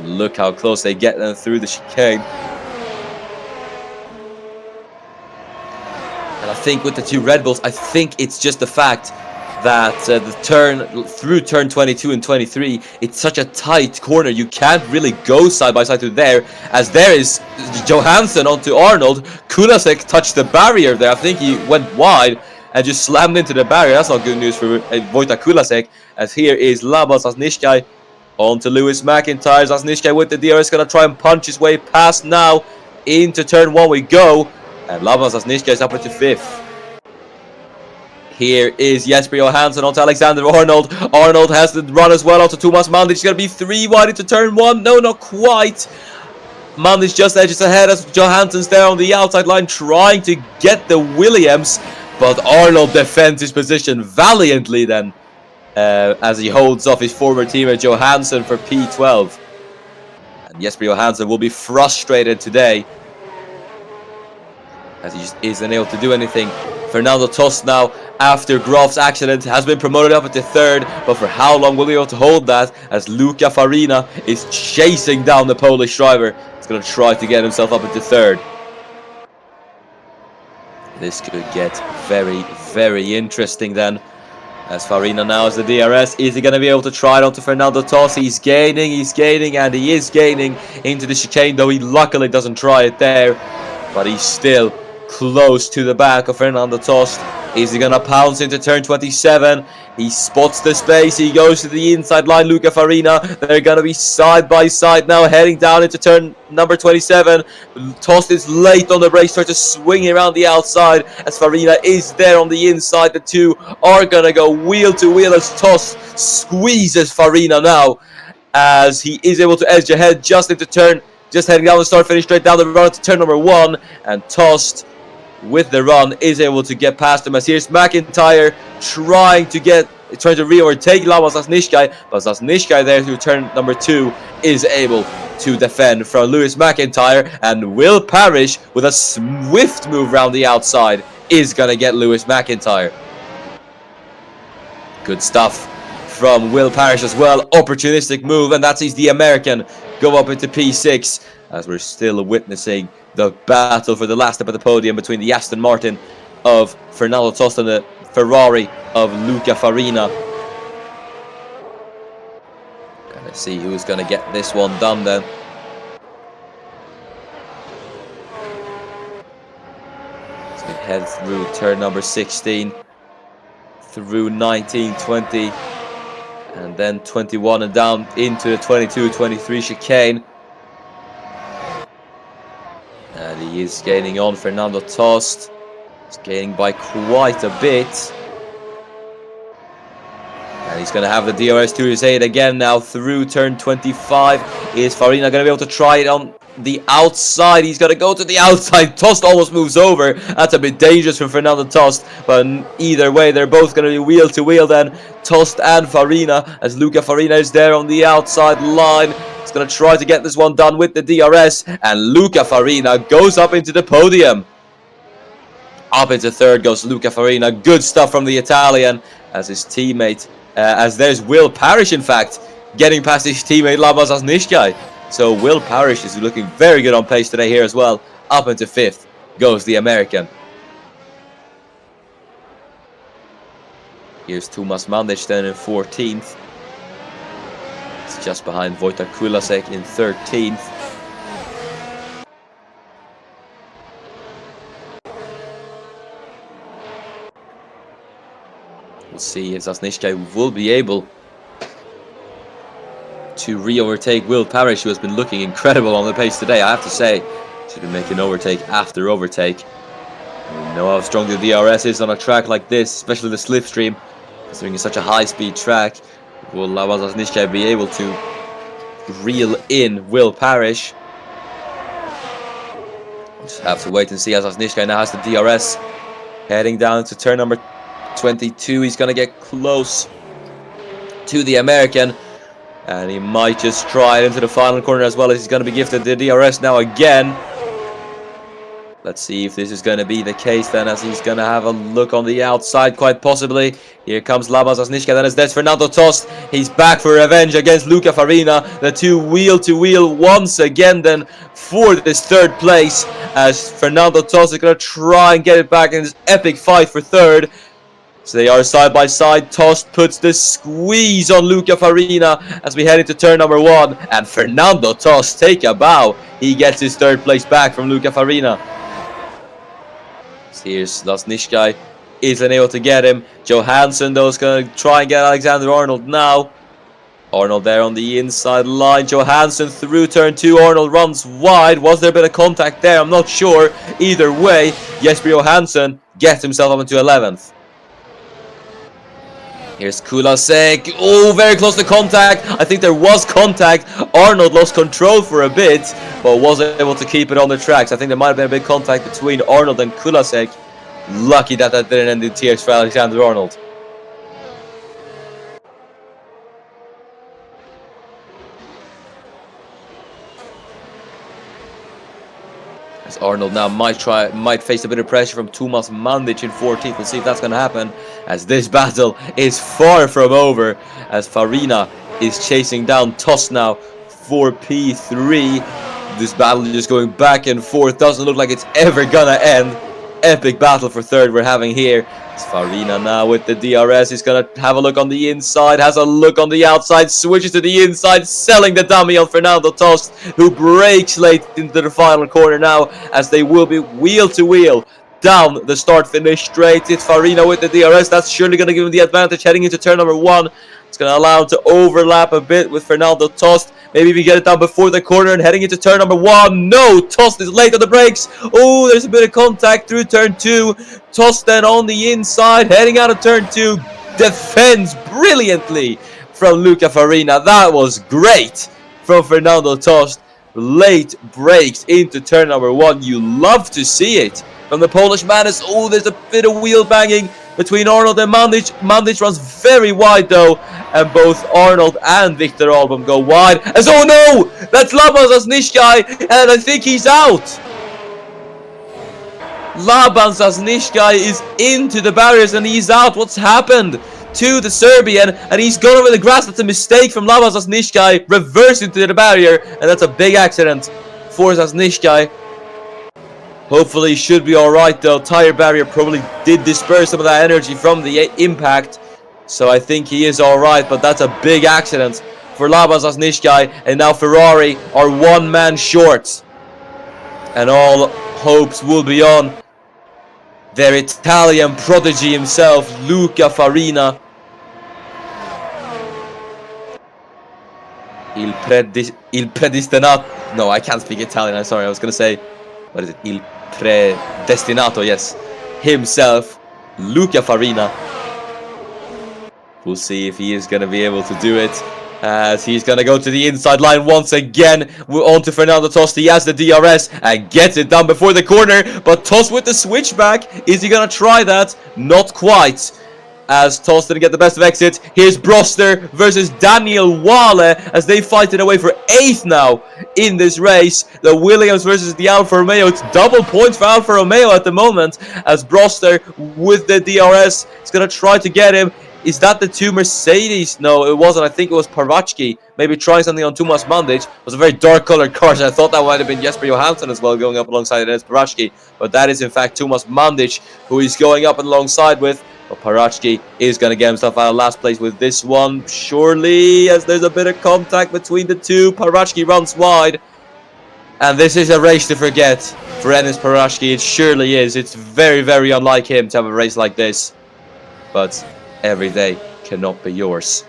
Look how close they get them through the chicane. And I think with the two Red Bulls, I think it's just the fact that the turn through turn 22 and 23, it's such a tight corner. You can't really go side by side through there, as there is Johansson onto Arnold. Kulasek touched the barrier there. I think he went wide and just slammed into the barrier. That's not good news for Wojtek Kulasek, as here is Laban Zasnishkai onto Lewis McIntyre. Zasnishkai with the DRS, going to try and punch his way past now. Into turn 1 we go, and Laban Zasnishkai is up into 5th. Here is Jesper Johansson onto Alexander Arnold. Arnold has the run as well onto Thomas Mandic. He's going to be 3 wide into turn 1. No, not quite. Mandic just edges ahead as Johansson's there on the outside line trying to get the Williams. But Arnold defends his position valiantly then, as he holds off his former teammate Johansson for P12. And Jesper Johansson will be frustrated today as he just isn't able to do anything. Fernando Tost now, after Graf's accident, has been promoted up into third, but for how long will he be able to hold that, as Luca Farina is chasing down the Polish driver. He's going to try to get himself up into third. This could get very, very interesting then, as Farina now is the DRS. Is he going to be able to try it onto Fernando Tost? He's gaining, and he is gaining into the chicane, though he luckily doesn't try it there, but he's still close to the back of Fernando Tost. Is he gonna pounce into turn 27? He spots the space, he goes to the inside line. Luca Farina, they're gonna be side by side now, heading down into turn number 27. Tost is late on the brake, starts to swing around the outside as Farina is there on the inside. The two are gonna go wheel to wheel as Tost squeezes Farina now, as he is able to edge ahead just into turn, just heading down the start finish, straight down the run to turn number 1, and Tost with the run is able to get past him, as here's McIntyre trying to re-overtake Lama Zasnishkai, but Zasnishkai there through turn number 2 is able to defend from Lewis McIntyre, and Will Parrish with a swift move round the outside is gonna get Lewis McIntyre. Good stuff from Will Parrish as well, opportunistic move, and that sees the American go up into P6, as we're still witnessing the battle for the last step of the podium between the Aston Martin of Fernando Tost and the Ferrari of Luca Farina. Gonna see who's gonna get this one done then. So we head through turn number 16, through 19, 20, and then 21 and down into the 22-23 chicane. And he is gaining on Fernando Tost. He's gaining by quite a bit. And he's going to have the DRS to his aid again now through turn 25. Is Farina going to be able to try it on the outside? He's going to go to the outside. Tost almost moves over. That's a bit dangerous from Fernando Tost. But either way, they're both going to be wheel to wheel then. Tost and Farina, as Luca Farina is there on the outside line. He's going to try to get this one done with the DRS. And Luca Farina goes up into the podium. Up into third goes Luca Farina. Good stuff from the Italian, as his teammate, as there's Will Parrish, in fact, getting past his teammate Lama Zasnishkai. So Will Parrish is looking very good on pace today here as well. Up into fifth goes the American. Here's Tomas Mandic then in 14th. It's just behind Wojtek Kulasek in 13th. We'll see if Zasnishkai will be able to re-overtake Will Parrish, who has been looking incredible on the pace today. I have to say, he's been making overtake after overtake. We know how strong the DRS is on a track like this, especially the slipstream. Considering it's such a high-speed track, will Zasnishkai be able to reel in Will Parrish? We'll just have to wait and see, as Zasnishkai now has the DRS. Heading down to turn number 22, he's going to get close to the American, and he might just try it into the final corner as well, as he's going to be gifted the DRS now again. Let's see if this is going to be the case then, as he's going to have a look on the outside, quite possibly. Here comes Lama Zasnishkai, then it's Fernando Tost. He's back for revenge against Luca Farina. The two wheel to wheel once again then for this third place, as Fernando Tost is going to try and get it back in this epic fight for third. So they are side by side. Tost puts the squeeze on Luca Farina as we head into turn number 1. And Fernando Tost, take a bow. He gets his third place back from Luca Farina. So here's Zasnishkai. Isn't able to get him. Johansson, though, is going to try and get Alexander Arnold now. Arnold there on the inside line. Johansson through turn 2. Arnold runs wide. Was there a bit of contact there? I'm not sure. Either way, Jesper Johansson gets himself up into 11th. Here's Kulasek. Oh, very close to contact. I think there was contact. Arnold lost control for a bit, but wasn't able to keep it on the tracks. I think there might have been a bit of contact between Arnold and Kulasek. Lucky that didn't end in tears for Alexander Arnold. As Arnold now might face a bit of pressure from Tomas Mandic in 14th. We'll see if that's going to happen, as this battle is far from over, as Farina is chasing down Toss now for P3. This battle is just going back and forth. Doesn't look like it's ever gonna end. Epic battle for third we're having here. It's Farina now with the DRS. He's gonna have a look on the inside, has a look on the outside, switches to the inside, selling the dummy on Fernando Tost, who breaks late into the final corner now, as they will be wheel to wheel down the start-finish straight. It's Farina with the DRS. That's surely gonna give him the advantage heading into turn number 1. It's gonna allow him to overlap a bit with Fernando Tost. Maybe we get it down before the corner and heading into turn number 1. No, Tost is late on the brakes. Oh, there's a bit of contact through turn 2. Tost then on the inside, heading out of turn 2. Defends brilliantly from Luca Farina. That was great from Fernando Tost. Late brakes into turn number 1. You love to see it from the Polish man. Oh, there's a bit of wheel banging between Arnold and Mandic. Mandic runs very wide though, and both Arnold and Viktor Album go wide. As oh no, that's Laban Zasnishkai, and I think he's out. Laban Zasnishkai is into the barriers and he's out. What's happened to the Serbian? And he's gone over the grass. That's a mistake from Laban Zasnishkai, reverse into the barrier, and that's a big accident for Zasnishkai. Hopefully he should be alright though. Tire barrier probably did disperse some of that energy from the impact. So I think he is alright, but that's a big accident for Laban Zasnishkai. And now Ferrari are one man short. And all hopes will be on their Italian prodigy himself, Luca Farina. Il predestinato. No, I can't speak Italian, I'm sorry. I was going to say, what is it? Il predestinato, yes. Himself, Luca Farina. We'll see if he is going to be able to do it, as he's going to go to the inside line once again. We're on to Fernando Tost. He has the DRS and gets it done before the corner. But Tost with the switchback. Is he going to try that? Not quite, as Tost didn't get the best of exit. Here's Broster versus Daniel Wale, as they fight it away for 8th now in this race. The Williams versus the Alfa Romeo. It's double points for Alfa Romeo at the moment, as Broster with the DRS is going to try to get him. Is that the two Mercedes? No, it wasn't. I think it was Parvachki. Maybe trying something on Tomas Mandic. It was a very dark colored car, so I thought that might have been Jesper Johansson as well, going up alongside Enes Parvachki. But that is in fact Tomas Mandic, who he's going up alongside with. But Parvachki is going to get himself out of last place with this one, surely, as there's a bit of contact between the two. Parvachki runs wide. And this is a race to forget for Enes Parvachki. It surely is. It's very, very unlike him to have a race like this. But every day cannot be yours.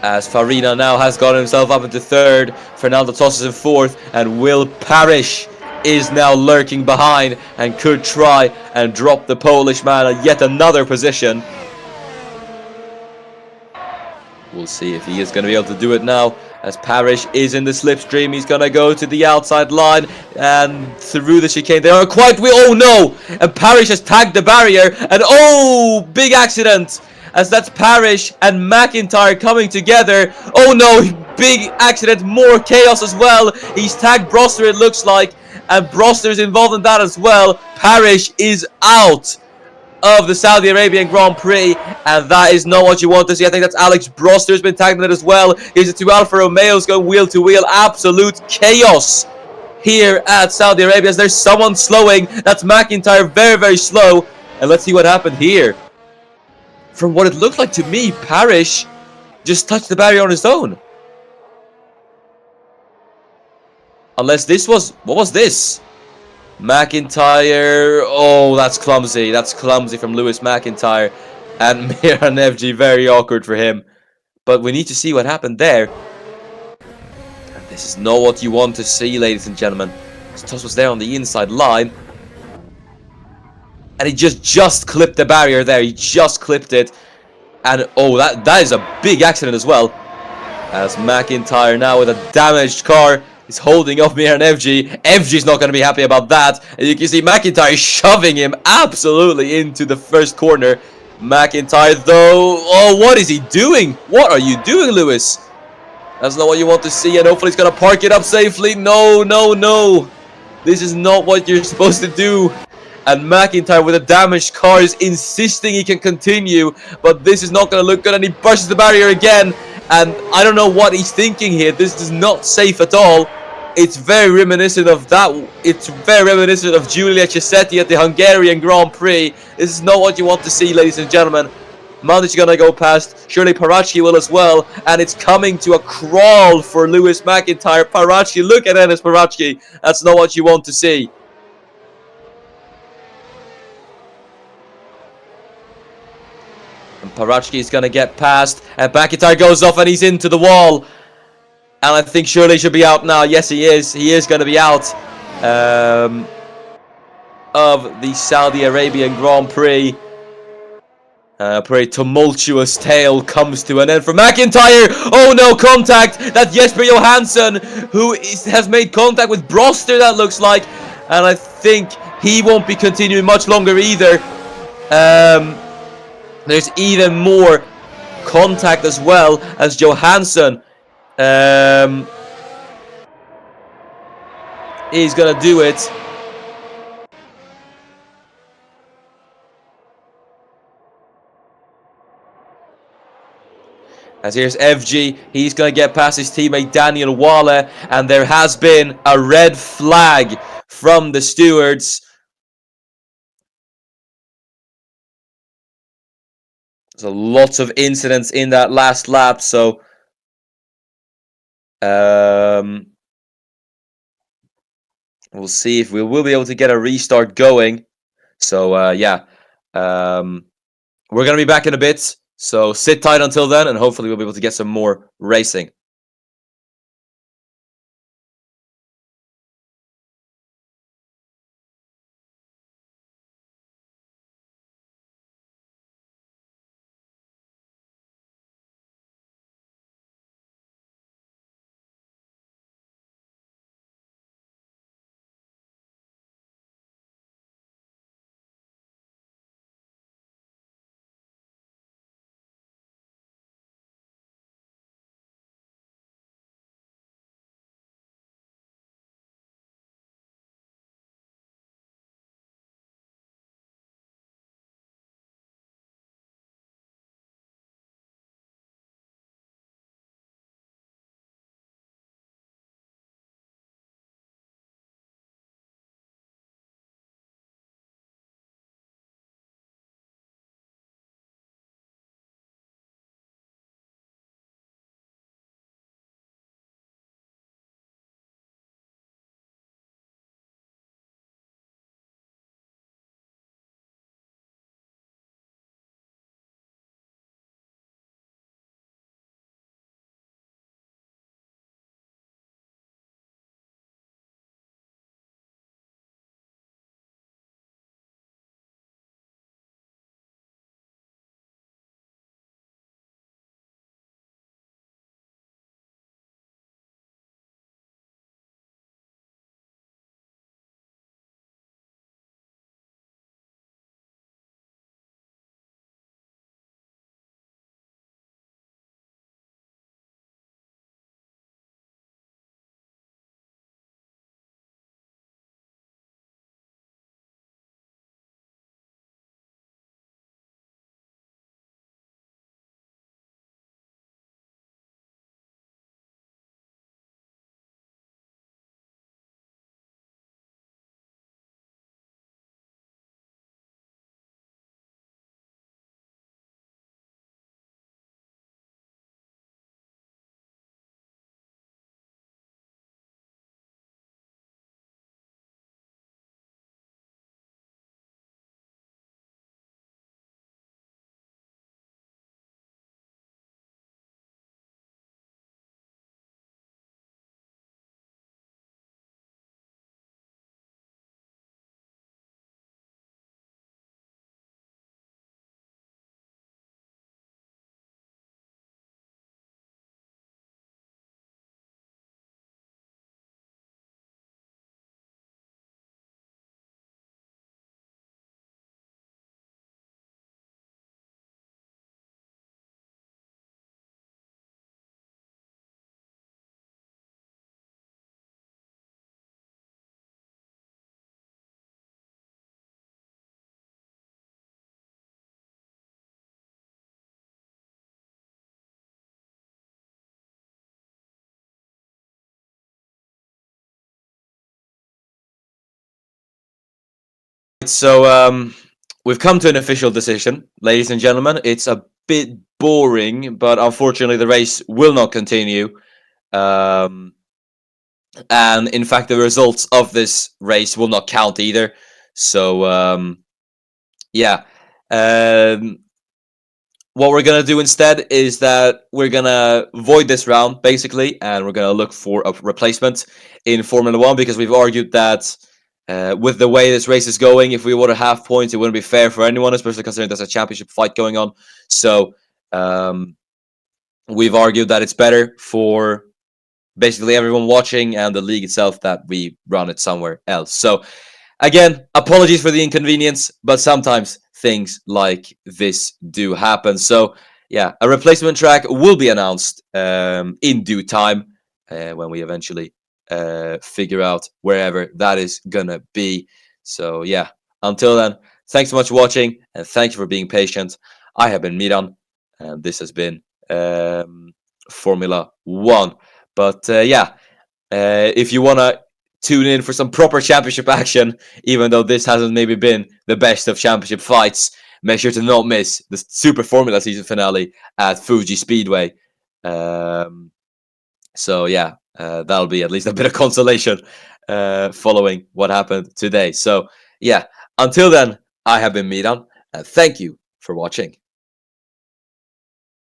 As Farina now has got himself up into 3rd, Fernando Tost is in 4th, and Will Parrish is now lurking behind and could try and drop the Polish man at yet another position. We'll see if he is going to be able to do it now, as Parrish is in the slipstream. He's going to go to the outside line and through the chicane. They are quite... Oh no! And Parrish has tagged the barrier. And oh! Big accident! As that's Parrish and McIntyre coming together. Oh no! Big accident. More chaos as well. He's tagged Broster, it looks like. And Broster is involved in that as well. Parrish is out of the Saudi Arabian Grand Prix, and that is not what you want to see. I think that's Alex Broster has been tagged in it as well. Here's the two Alfa Romeos going wheel to wheel. Absolute chaos here at Saudi Arabia, as there's someone slowing. That's McIntyre, very, very slow. And let's see what happened here. From what it looked like to me, Parrish just touched the barrier on his own. Unless this was... What was this? McIntyre... Oh, that's clumsy. That's clumsy from Lewis McIntyre. And Miran FG, very awkward for him. But we need to see what happened there. And this is not what you want to see, ladies and gentlemen. Toss was there on the inside line. And he just clipped the barrier there. He just clipped it. And oh, that is a big accident as well. As McIntyre now with a damaged car is holding off Miran FG. FG's not going to be happy about that. And you can see McIntyre shoving him absolutely into the first corner. McIntyre though, oh, what is he doing? What are you doing, Lewis? That's not what you want to see, and hopefully he's gonna park it up safely. No, no, no. This is not what you're supposed to do. And McIntyre with a damaged car is insisting he can continue, but this is not going to look good, and he brushes the barrier again. And I don't know what he's thinking here. This is not safe at all. It's very reminiscent of that. It's very reminiscent of Giulia Cesetti at the Hungarian Grand Prix. This is not what you want to see, ladies and gentlemen. Mount is going to go past. Surely Paracci will as well. And it's coming to a crawl for Lewis McIntyre. Paracci, look at Ennis Paracci. That's not what you want to see. And Paracci is going to get past. And McIntyre goes off and he's into the wall. And I think surely he should be out now. Yes, he is. He is going to be out of the Saudi Arabian Grand Prix. Pretty tumultuous tale comes to an end for McIntyre. Oh no, contact! That's Jesper Johansson, who has made contact with Broster, that looks like. And I think he won't be continuing much longer either. There's even more contact as well as Johansson. He's gonna do it. As here's FG, he's going to get past his teammate Daniel Wale, and there has been a red flag from the stewards. There's a lot of incidents in that last lap, so we'll see if we will be able to get a restart going. So yeah, we're going to be back in a bit, so sit tight until then, and hopefully we'll be able to get some more racing. So we've come to an official decision, ladies and gentlemen. It's a bit boring, but unfortunately, the race will not continue. Um, and in fact, the results of this race will not count either. So yeah. Um, what we're gonna do instead is that we're gonna void this round basically, and we're gonna look for a replacement in Formula One because we've argued that with the way this race is going, if we were to half points, it wouldn't be fair for anyone, especially considering there's a championship fight going on. So um, we've argued that it's better for basically everyone watching and the league itself that we run it somewhere else. So again, apologies for the inconvenience, but sometimes things like this do happen. So, yeah, a replacement track will be announced in due time when we eventually figure out wherever that is gonna be. So, yeah, until then, thanks so much for watching and thank you for being patient. I have been Miran, and this has been Formula One. But yeah, if you want to tune in for some proper championship action, even though this hasn't maybe been the best of championship fights, make sure to not miss the Super Formula season finale at Fuji Speedway. So yeah, that'll be at least a bit of consolation following what happened today. So yeah, until then, I have been Miran, and thank you for watching.